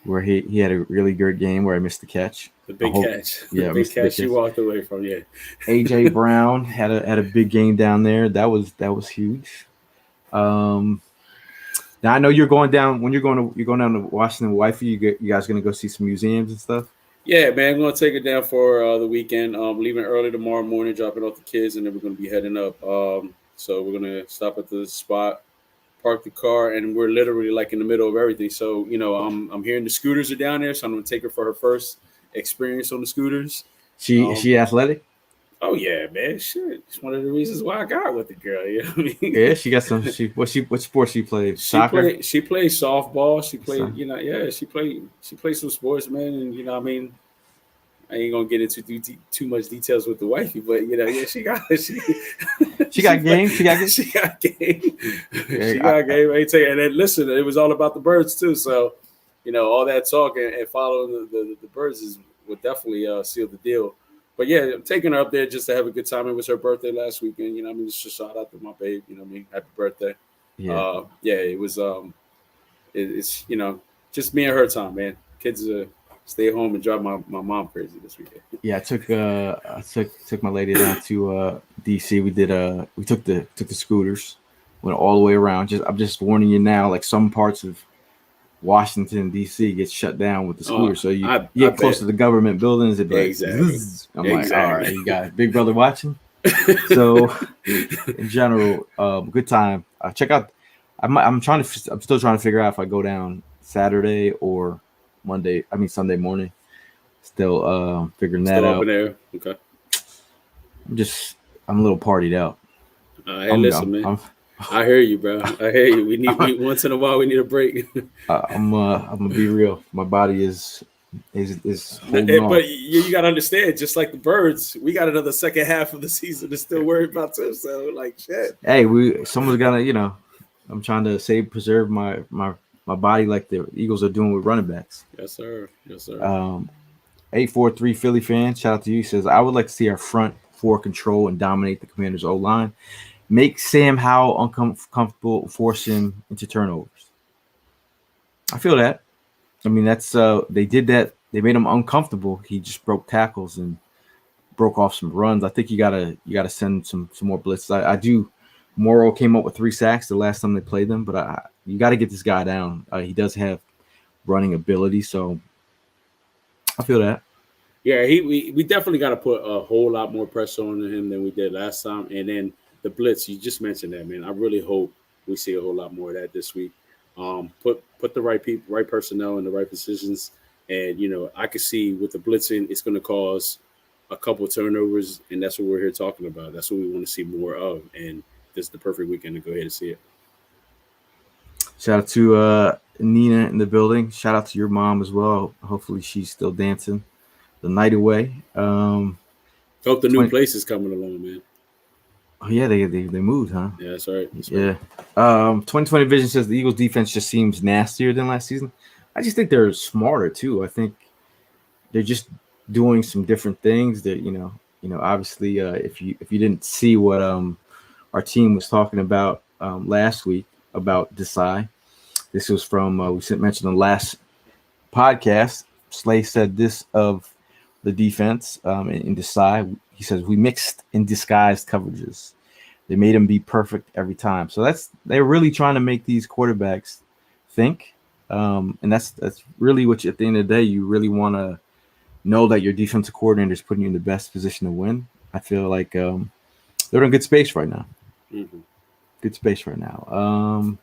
where he had a really good game where I missed the catch. The big catch. Yeah, the big catch you walked away from. Yeah. AJ Brown had a big game down there. That was huge. Now I know you're going down down to Washington with wifey. You guys gonna go see some museums and stuff? Yeah, man, I'm gonna take it down for the weekend. Leaving early tomorrow morning, dropping off the kids, and then we're gonna be heading up. So we're gonna stop at the spot, park the car, and we're literally like in the middle of everything. So I'm hearing the scooters are down there, so I'm gonna take her for her first experience on the scooters. Is she athletic? Oh yeah, man. Shit, it's one of the reasons why I got with the girl. You know what I mean? Yeah, she got some. What sport she played? Soccer. She played softball. She played. She played some sports, man. And I mean, I ain't gonna get into too much details with the wifey, but she got game. She got game. She got game. I tell you, and then listen, it was all about the birds too. So, all that talk and following the birds would definitely seal the deal. But yeah, I'm taking her up there just to have a good time. It was her birthday last weekend. Just a shout out to my babe. Happy birthday. Yeah. It was. It's just me and her time, man. Kids are stay home and drive my mom crazy this weekend. Yeah, I took my lady down to DC. We took the scooters, went all the way around. I'm just warning you now, like some parts of Washington DC gets shut down with the scooter. So you get close bet. to the government buildings, it'd be like, Exactly. Zzz. I'm like, all right, you got Big Brother watching. So in general, good time. Check out. I'm still trying to figure out if I go down Saturday or Sunday morning. Still figuring that Still out. up in there. Okay. I'm a little partied out. Hey, listen, man. I hear you, bro. I hear you. We once in a while we need a break. I'm gonna be real. My body is holding on. But you got to understand, just like the birds, we got another second half of the season to still worry about too. So like shit. Hey, someone's gotta, I'm trying to preserve my body like the Eagles are doing with running backs. Yes, sir. Yes, sir. 843 Philly fan, shout out to you. Says I would like to see our front four control and dominate the Commanders' O line. Make Sam Howell uncomfortable, force him into turnovers. I feel that. I mean, that's they did that. They made him uncomfortable. He just broke tackles and broke off some runs. I think you gotta send some more blitzes. I do. Morrow came up with 3 sacks the last time they played them, but you got to get this guy down. He does have running ability, so I feel that. Yeah, we definitely got to put a whole lot more pressure on him than we did last time. And then the blitz, you just mentioned that, man. I really hope we see a whole lot more of that this week. Put the right people, right personnel in the right positions. And, I can see with the blitzing, it's going to cause a couple of turnovers, and that's what we're here talking about. That's what we want to see more of. And this is the perfect weekend to go ahead and see it. Shout out to Nina in the building. Shout out to your mom as well. Hopefully she's still dancing the night away. Hope the new place is coming along, man. Oh yeah, they moved, huh? Yeah, that's right. Yeah. 2020 Vision says the Eagles defense just seems nastier than last season. I just think they're smarter too. I think they're just doing some different things. That obviously, if you didn't see what our team was talking about last week about Desai, this was from we mentioned in the last podcast. Slay said this of the defense in Desai. He says we mixed and disguised coverages. They made them be perfect every time. So they're really trying to make these quarterbacks think, and that's really what at the end of the day you really want to know that your defensive coordinator is putting you in the best position to win. I feel like they're in good space right now. Mm-hmm. Good space right now.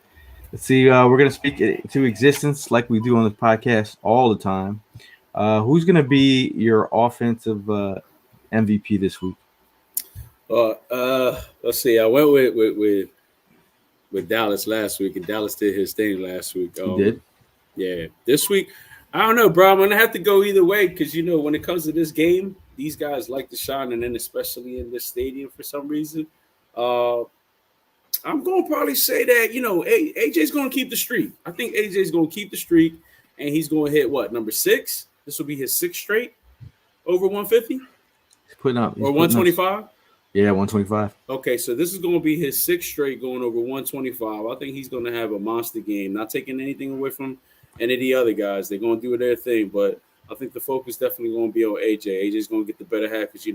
Let's see. We're gonna speak it to existence like we do on this podcast all the time. Who's gonna be your offensive MVP this week? Let's see. I went with Dallas last week, and Dallas did his thing last week. He did. Yeah. This week, I don't know, bro. I'm gonna have to go either way because when it comes to this game, these guys like to shine, and then especially in this stadium for some reason. I'm gonna probably say that AJ's gonna keep the streak. I think AJ's gonna keep the streak, and he's gonna hit number 6. This will be his 6th straight over 150. He's putting up or 125. Yeah, 125. Okay, so this is going to be his 6th straight going over 125. I think he's going to have a monster game. Not taking anything away from any of the other guys. They're going to do their thing, but I think the focus definitely going to be on AJ. AJ's going to get the better half because,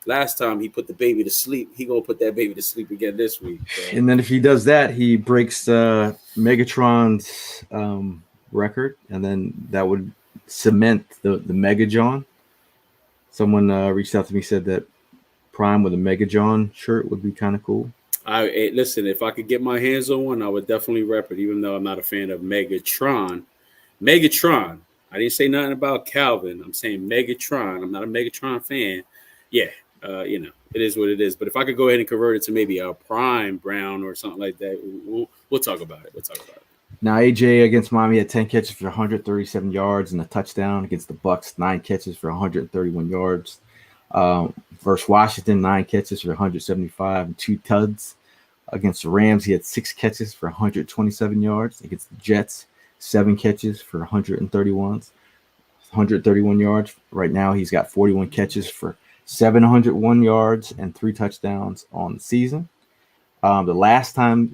last time he put the baby to sleep. He going to put that baby to sleep again this week. So. And then if he does that, he breaks Megatron's record, and then that would cement the Mega Jawn. Someone reached out to me, said that Prime with a Mega Jawn shirt would be kind of cool. Listen, if I could get my hands on one, I would definitely rep it, even though I'm not a fan of Megatron. Megatron. I didn't say nothing about Calvin. I'm saying Megatron. I'm not a Megatron fan. Yeah, it is what it is. But if I could go ahead and convert it to maybe a Prime Brown or something like that, we'll talk about it. Now, AJ against Miami had 10 catches for 137 yards and a touchdown. Against the Bucks, 9 catches for 131 yards. Versus Washington, 9 catches for 175 and 2 tuds. Against the Rams, he had 6 catches for 127 yards. Against the Jets, 7 catches for 131 yards. Right now, he's got 41 catches for 701 yards and 3 touchdowns on the season. The last time,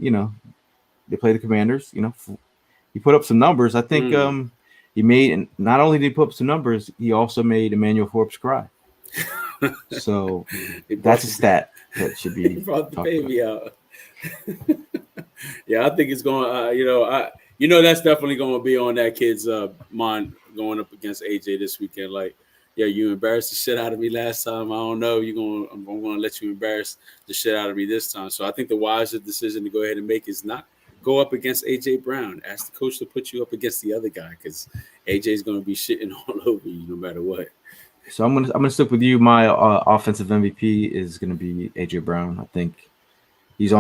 they played the Commanders, he put up some numbers. I think he made, and not only did he put up some numbers, he also made Emmanuel Forbes cry. So that's a stat that should be He brought the talked baby out. Yeah, I think it's going. That's definitely going to be on that kid's mind going up against AJ this weekend. Like, yeah, you embarrassed the shit out of me last time. I don't know. I'm going to let you embarrass the shit out of me this time. So I think the wiser decision to go ahead and make is not go up against AJ Brown. Ask the coach to put you up against the other guy because AJ is going to be shitting all over you no matter what. So I'm gonna stick with you. My offensive MVP is gonna be AJ Brown. I think he's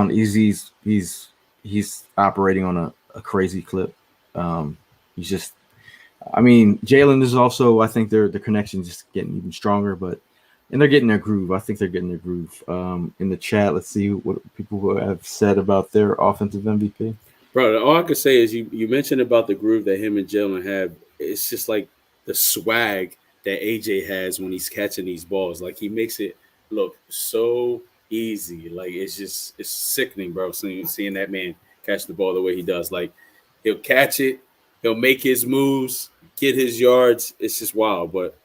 operating on a crazy clip. He's just, I mean, Jalen is also, I think their connection just getting even stronger, and they're getting their groove. I think they're getting their groove. In the chat, let's see what people have said about their offensive MVP. Bro, all I could say is you mentioned about the groove that him and Jalen have. It's just like the swag that AJ has when he's catching these balls. Like, he makes it look so easy. Like, it's sickening, bro, seeing that man catch the ball the way he does. Like, he'll catch it, he'll make his moves, get his yards. It's just wild, but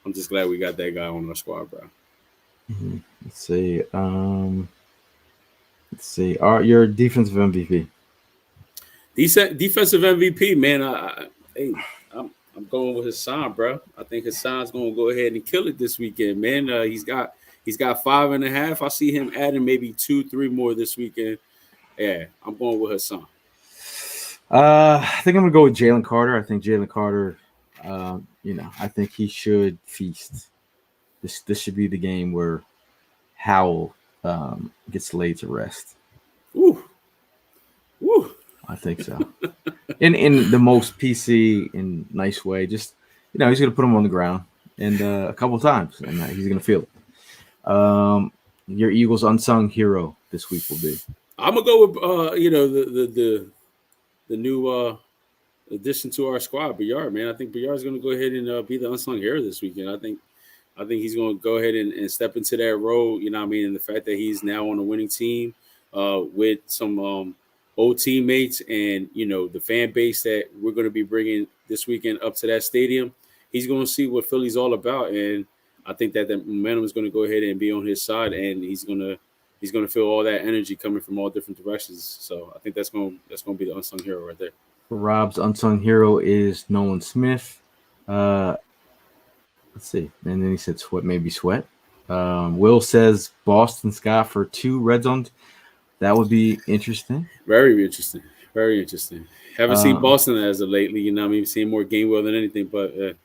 I'm just glad we got that guy on our squad, bro. Mm-hmm. Let's see. Your defensive MVP. Defensive MVP, man. I'm going with Hassan, bro. I think Hassan's going to go ahead and kill it this weekend, man. He's got 5.5. I see him adding maybe 2-3 more this weekend. Yeah, I'm going with Hassan. I think I'm going to go with Jalen Carter. I think Jalen Carter, I think he should feast. This should be the game where Howell gets laid to rest. Woo. I think so. In the most PC and nice way. Just, he's going to put him on the ground and a couple times, and he's going to feel it. Your Eagles unsung hero this week will be. I'm gonna go with the new addition to our squad, Bayard, man. I think Bayard's gonna go ahead and be the unsung hero this weekend. I think he's gonna go ahead and step into that role. You know what I mean? And the fact that he's now on a winning team with some old teammates and the fan base that we're going to be bringing this weekend up to that stadium, he's going to see what Philly's all about, and I think that the momentum is going to go ahead and be on his side, and he's going to feel all that energy coming from all different directions. So I think that's going to be the unsung hero right there. Rob's unsung hero is Nolan Smith. Let's see, and then he said Sweat. Will says Boston Scott for 2 red zones. That would be interesting. Very interesting. Very interesting. Haven't seen Boston as of lately. You know what I mean? Seeing more game well than anything. But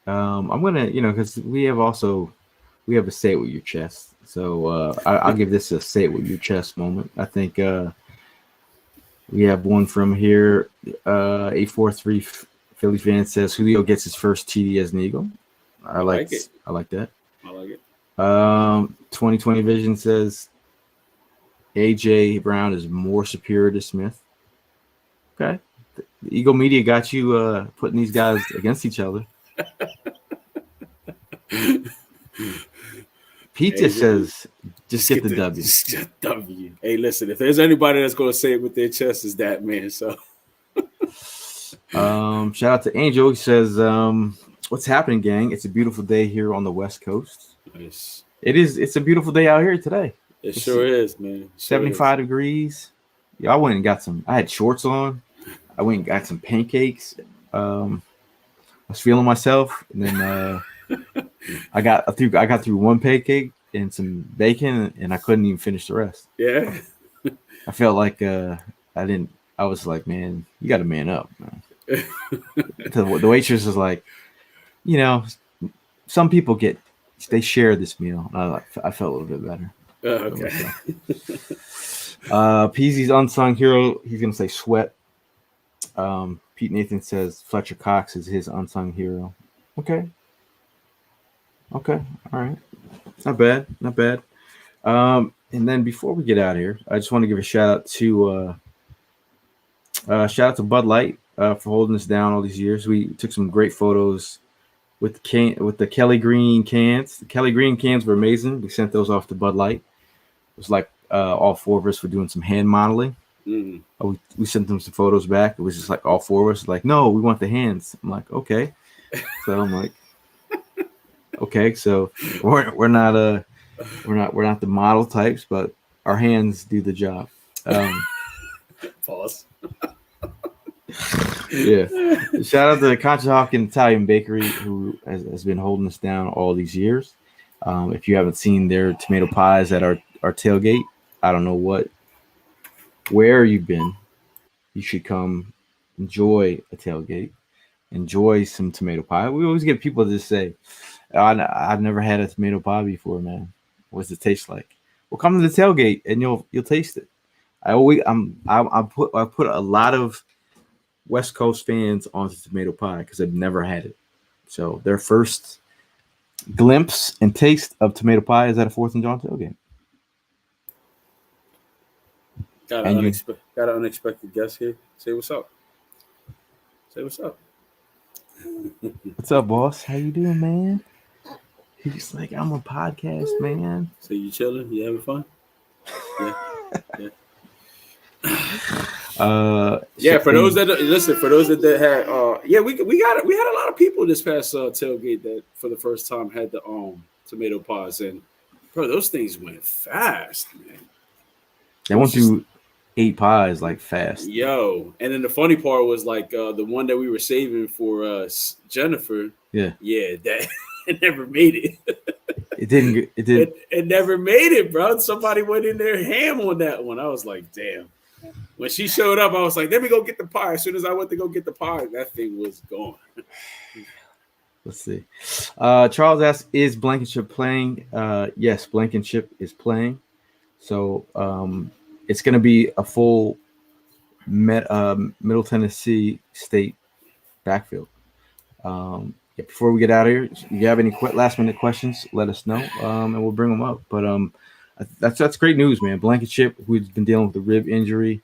I'm gonna, because we have a say it with your chest. So I'll give this a say it with your chest moment. I think we have one from here. 843 Philly fan says Julio gets his first TD as an Eagle. I like it. I like that. I like it. 2020 Vision says AJ Brown is more superior to Smith. Okay. The Eagle Media got you putting these guys against each other. Pizza says just get the W. Just get W. Hey, listen, if there's anybody that's going to say it with their chest, is that man. So shout out to Angel. He says, what's happening, gang? It's a beautiful day here on the West Coast. Nice. It's a beautiful day out here today. It sure is, man. 75 degrees. Yeah, I went and got I had shorts on. I went and got some pancakes. I was feeling myself, and then I got through one pancake and some bacon, and I couldn't even finish the rest. Yeah. I felt like I was like, man, you got to man up, man. The waitress was like, some people they share this meal. And I felt a little bit better. Okay. Peasy's unsung hero. He's gonna say Sweat. Pete Nathan says Fletcher Cox is his unsung hero. Okay. All right. Not bad. And then before we get out of here, I just want to give a shout out to Bud Light for holding us down all these years. We took some great photos with the Kelly Green cans. The Kelly Green cans were amazing. We sent those off to Bud Light. It was like all 4 of us were doing some hand modeling. We sent them some photos back. It was just like all four of us like, no, we want the hands. I'm like, okay. So I'm like, okay. So we're not the model types, but our hands do the job. Pause. Yeah. Shout out to Conshohocken Italian Bakery, who has been holding us down all these years. If you haven't seen their tomato pies at our tailgate, I don't know where you've been. You should come enjoy a tailgate, enjoy some tomato pie. We always get people to just say, I've never had a tomato pie before, man. What's it taste like? Well, come to the tailgate and you'll taste it. I put a lot of West Coast fans onto tomato pie because I've never had it. So their first glimpse and taste of tomato pie is at a 4th and Jawn tailgate. Got an unexpected guest here. Say what's up. Say what's up. What's up, boss? How you doing, man? He's like, I'm a podcast man. So you chilling? You having fun? Yeah. Yeah. For those that listen, for those that had, we had a lot of people this past tailgate that for the first time had the tomato pies, and bro, those things went fast, man. They went through 8 pies like fast. Yo, and then the funny part was like the one that we were saving for Jennifer. Yeah, that it never made it. It didn't. It never made it, bro. Somebody went in there ham on that one. I was like, damn. When she showed up, I was like, let me go get the pie. As soon as I went to go get the pie, that thing was gone. Let's see. Charles asks, is Blankenship playing? Yes, Blankenship is playing. So it's going to be a full Middle Tennessee State backfield. Before we get out of here, if you have any last-minute questions, let us know, and we'll bring them up. But that's great news, man. Blankenship, who's been dealing with a rib injury,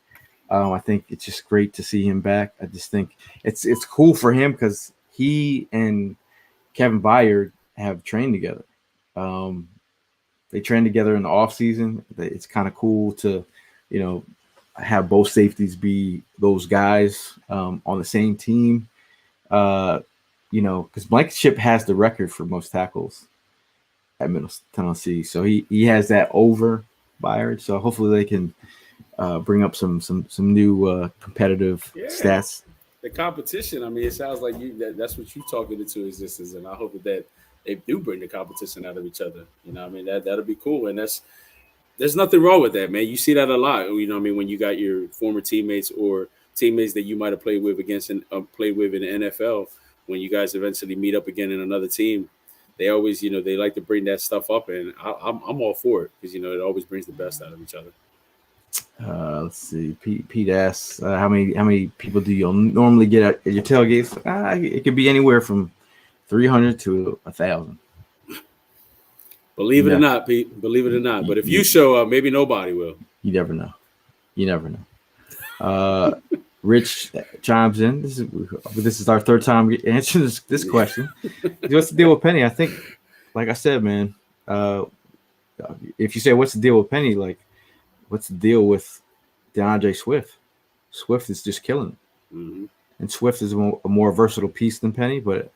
I think it's just great to see him back. I just think it's cool for him because he and Kevin Byard have trained together. They train together in the off season. It's kind of cool to, have both safeties be those guys on the same team. Because Blankenship has the record for most tackles at Middle Tennessee, so he has that over Byard. So hopefully they can bring up some new competitive stats. The competition. I mean, it sounds like that's what you're talking into existence, and I hope that they do bring the competition out of each other. I mean, that'll be cool, and there's nothing wrong with that, man. You see that a lot. I mean, when you got your former teammates or teammates that you might have played with in the NFL, when you guys eventually meet up again in another team, they always, they like to bring that stuff up, and I'm all for it because it always brings the best out of each other. Let's see. Pete asks, how many people do you normally get at your tailgates? It could be anywhere from 300 to 1,000. Believe it or not, Pete. Believe it or not. But if you show up, maybe nobody will. You never know. Rich chimes in. This is our third time answering this question. What's the deal with Penny? I think, like I said, man, if you say what's the deal with Penny, like what's the deal with DeAndre Swift? Swift is just killing it. Mm-hmm. And Swift is a more versatile piece than Penny. But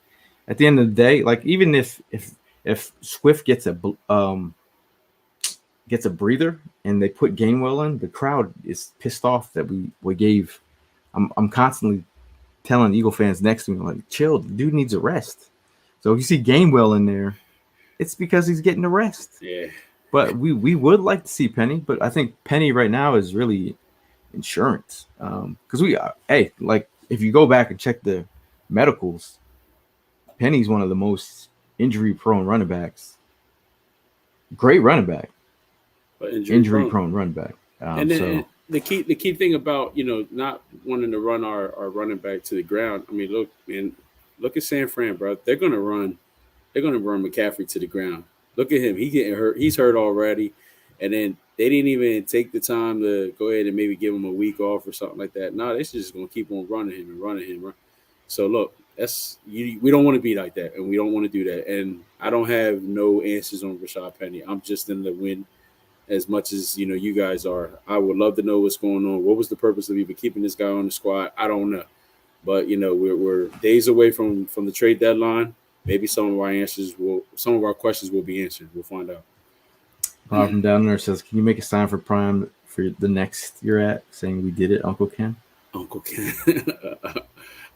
at the end of the day, like even if Swift gets a breather and they put Gainwell in, the crowd is pissed off that we gave. I'm constantly telling Eagle fans next to me, like, chill, the dude needs a rest. So if you see Gainwell in there, it's because he's getting a rest. Yeah. But we would like to see Penny, but I think Penny right now is really insurance. Because like if you go back and check the medicals, Penny's one of the most injury-prone running backs. Great running back, but injury-prone running back. And then the key thing about not wanting to run our running back to the ground. I mean, look at San Fran, bro. They're gonna run McCaffrey to the ground. Look at him. He getting hurt. He's hurt already, and then they didn't even take the time to go ahead and maybe give him a week off or something like that. No, they're just gonna keep on running him. So look. We don't want to be like that, and we don't want to do that. And I don't have no answers on Rashad Penny. I'm just in the win as much as you guys are. I would love to know what's going on. What was the purpose of even keeping this guy on the squad? I don't know. But we're days away from the trade deadline. Maybe some of our questions will be answered. We'll find out. Bob from down there says, "Can you make a sign for Prime for the next you're at?" Saying we did it, Uncle Ken. Uncle Ken.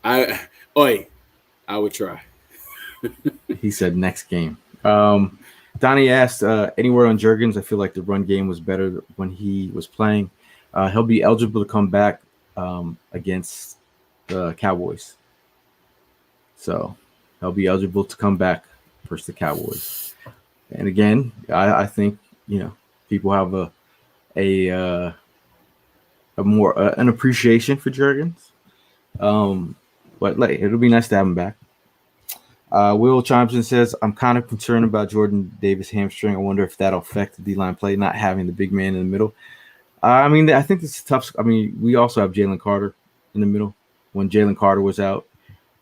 I would try. He said next game. Donnie asked, anywhere on Jurgens? I feel like the run game was better when he was playing. He'll be eligible to come back against the Cowboys. So he'll be eligible to come back versus the Cowboys. And again, I think people have a more an appreciation for Jurgens. But it'll be nice to have him back. Will chimes in and says, "I'm kind of concerned about Jordan Davis' hamstring. I wonder if that'll affect the D-line play, not having the big man in the middle." I think it's tough. We also have Jalen Carter in the middle. When Jalen Carter was out,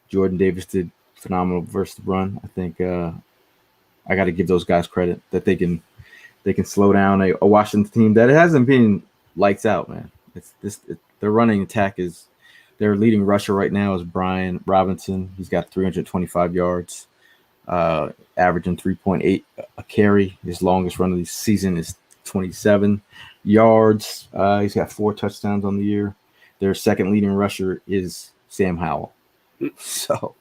Jordan Davis did phenomenal versus the run. I think I got to give those guys credit that they can slow down a Washington team that hasn't been lights out, man. Their running attack is. Their leading rusher right now is Brian Robinson. He's got 325 yards, averaging 3.8 a carry. His longest run of the season is 27 yards. He's got 4 touchdowns on the year. Their second leading rusher is Sam Howell. So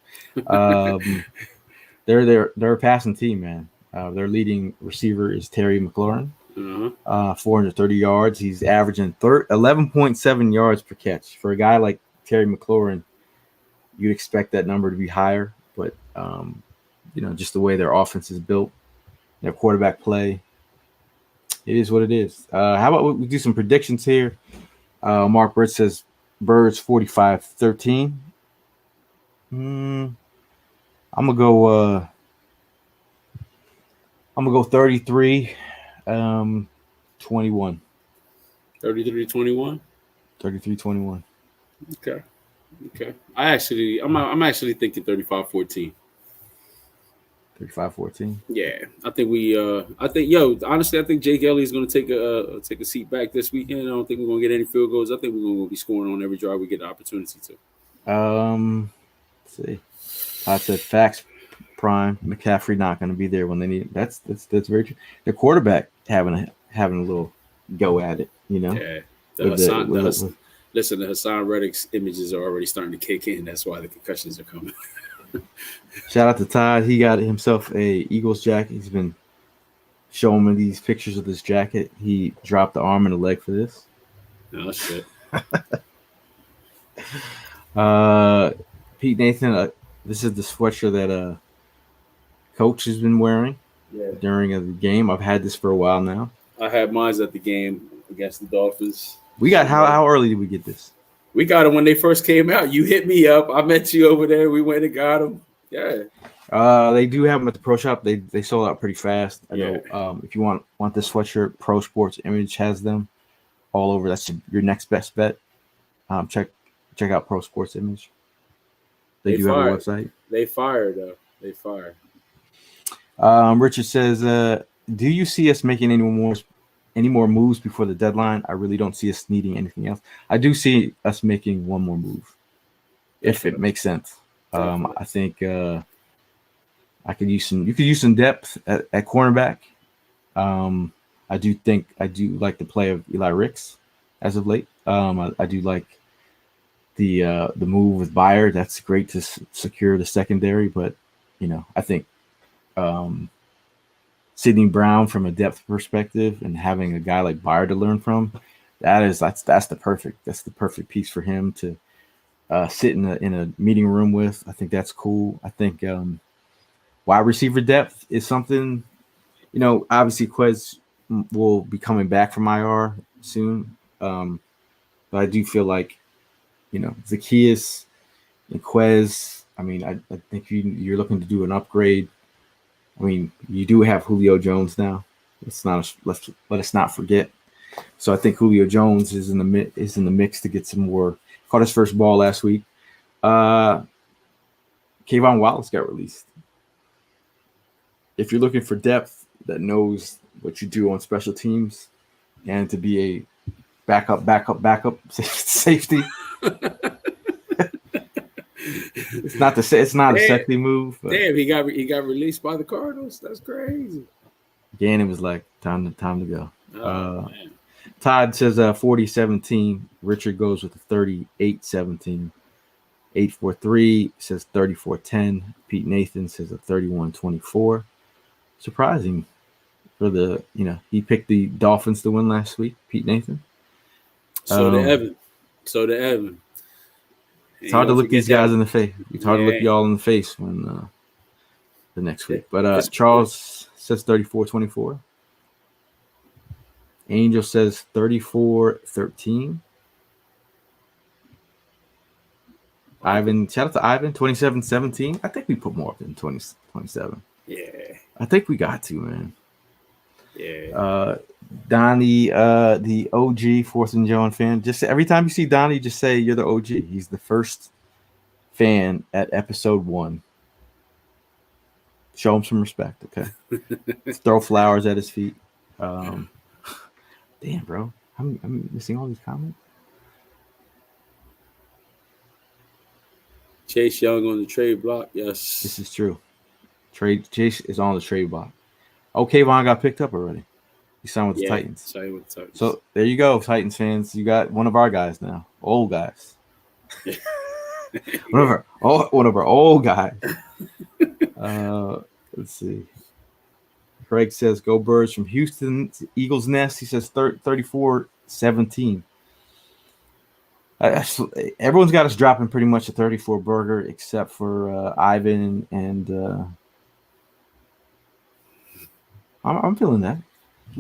they're a passing team, man. Their leading receiver is Terry McLaurin. 430 yards. He's averaging 11.7 yards per catch. For a guy like Terry McLaurin, you'd expect that number to be higher, but just the way their offense is built, their quarterback play, it is what it is. How about we do some predictions here? Mark Britt says Birds 45-13. I'm gonna go 33 21. 33-21. 33-21. Okay. I'm actually thinking 35-14. 35-14. Yeah, I think honestly, I think Jake Elliott is going to take a seat back this weekend. I don't think we're going to get any field goals. I think we're going to be scoring on every drive we get the opportunity to. Let's see. I said facts. Prime McCaffrey not going to be there when they need it. That's very true. The quarterback having a little go at it, Yeah. Listen, the Hassan Reddick's images are already starting to kick in. That's why the concussions are coming. Shout out to Todd. He got himself a Eagles jacket. He's been showing me these pictures of this jacket. He dropped the arm and the leg for this. Oh, shit. Pete Nathan, this is the sweatshirt that Coach has been wearing during the game. I've had this for a while now. I had mine at the game against the Dolphins. We got how early did we get this? We got them when they first came out. You hit me up. I met you over there. We went and got them. Yeah. They do have them at the pro shop. They sold out pretty fast. I know. If you want this sweatshirt, Pro Sports Image has them all over. That's your next best bet. Check out Pro Sports Image. They do have a website. They fired though. They fired. Richard says, "Do you see us making any more moves before the deadline? I really don't see us needing anything else. I do see us making one more move, if it makes sense. I think you could use some depth at cornerback. I do like the play of Eli Ricks as of late. I do like the move with Bayer. That's great to secure the secondary, but I think Sidney Brown from a depth perspective and having a guy like Bayer to learn from, that's the perfect piece for him to sit in a meeting room with. I think that's cool. I think wide receiver depth is something, obviously Quez will be coming back from IR soon. But I do feel like, Zacchaeus and Quez, I think you're looking to do an upgrade. You do have Julio Jones now. Let us not forget. So I think Julio Jones is in the mix to get some more. Caught his first ball last week. Kayvon Wallace got released. If you're looking for depth that knows what you do on special teams, and to be a backup safety. It's not a sexy move. But Damn, he got released by the Cardinals. That's crazy. again, it was like time to go. Man. Todd says 40-17. Richard goes with a 38-17. 843 says 34-10. Pete Nathan says a 31-24. Surprising for he picked the Dolphins to win last week, Pete Nathan. So did Evan. It's hard to look these guys in the face. It's hard to look y'all in the face when the next week. But Charles says 34-24. Angel says 34-13. Ivan, shout out to Ivan, 27-17. I think we put more than 27. Yeah. I think we got to, man. Yeah. Donnie, the OG Fourth and Jawn fan. Just every time you see Donnie, just say you're the OG. He's the first fan at episode 1. Show him some respect, okay? Throw flowers at his feet. Damn, bro. I'm missing all these comments. Chase Young on the trade block. Yes. This is true. Chase is on the trade block. Okay, Vaughn got picked up already. He signed with the Titans. Signed with the Titans. So there you go, Titans fans. You got one of our guys now. Old guys. one of our old guys. Let's see. Craig says, "Go Birds from Houston Eagles Nest." He says 34-17. Everyone's got us dropping pretty much a 34 burger except for Ivan and I'm feeling that.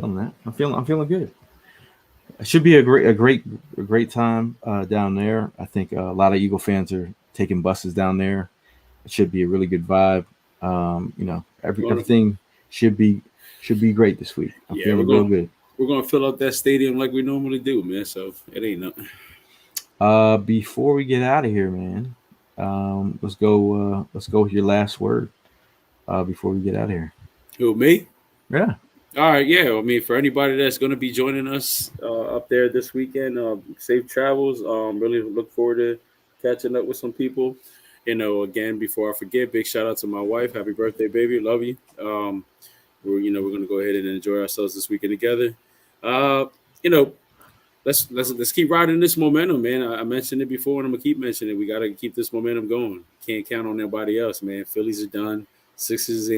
I'm feeling good. It should be a great time down there. I think a lot of Eagle fans are taking buses down there. It should be a really good vibe. Everything should be great this week. I'm feeling real good. We're gonna fill up that stadium like we normally do, man. So it ain't nothing. Before we get out of here, man, let's go with your last word. Before we get out of here. Who, me? Yeah. All right, yeah. I mean, for anybody that's going to be joining us up there this weekend, safe travels. Really look forward to catching up with some people. Again, before I forget, big shout out to my wife. Happy birthday, baby. Love you. We're going to go ahead and enjoy ourselves this weekend together. Let's keep riding this momentum, man. I mentioned it before, and I'm gonna keep mentioning it. We got to keep this momentum going. Can't count on anybody else, man. Phillies are done. Sixers,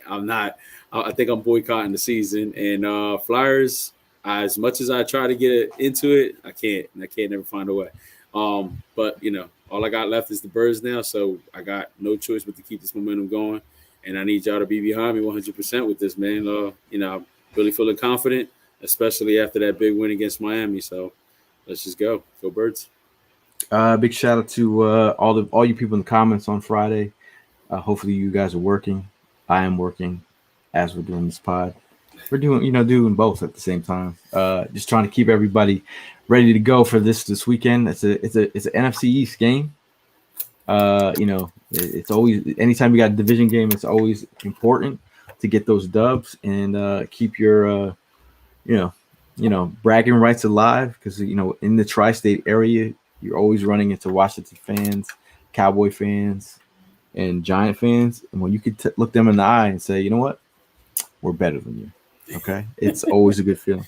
I'm not. I think I'm boycotting the season. And Flyers, as much as I try to get into it, I can't never find a way. But all I got left is the Birds now, so I got no choice but to keep this momentum going. And I need y'all to be behind me 100% with this, man. I'm really feeling confident, especially after that big win against Miami. So let's just go Birds. Big shout out to all you people in the comments on Friday. Hopefully you guys are working. I am working as we're doing this pod. We're doing both at the same time. Just trying to keep everybody ready to go for this weekend. It's an NFC East game. It's always, anytime you got a division game, it's always important to get those dubs and keep your bragging rights alive, because in the tri-state area you're always running into Washington fans, Cowboy fans, and Giant fans, and when you could look them in the eye and say, you know what, we're better than you. Okay, it's always a good feeling.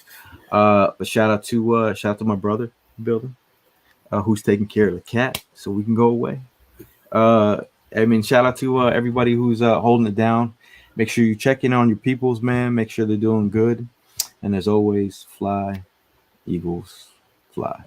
But shout out to my brother in the building, who's taking care of the cat so we can go away. Shout out to everybody who's holding it down. Make sure you check in on your peoples, man. Make sure they're doing good. And as always, fly, Eagles, fly.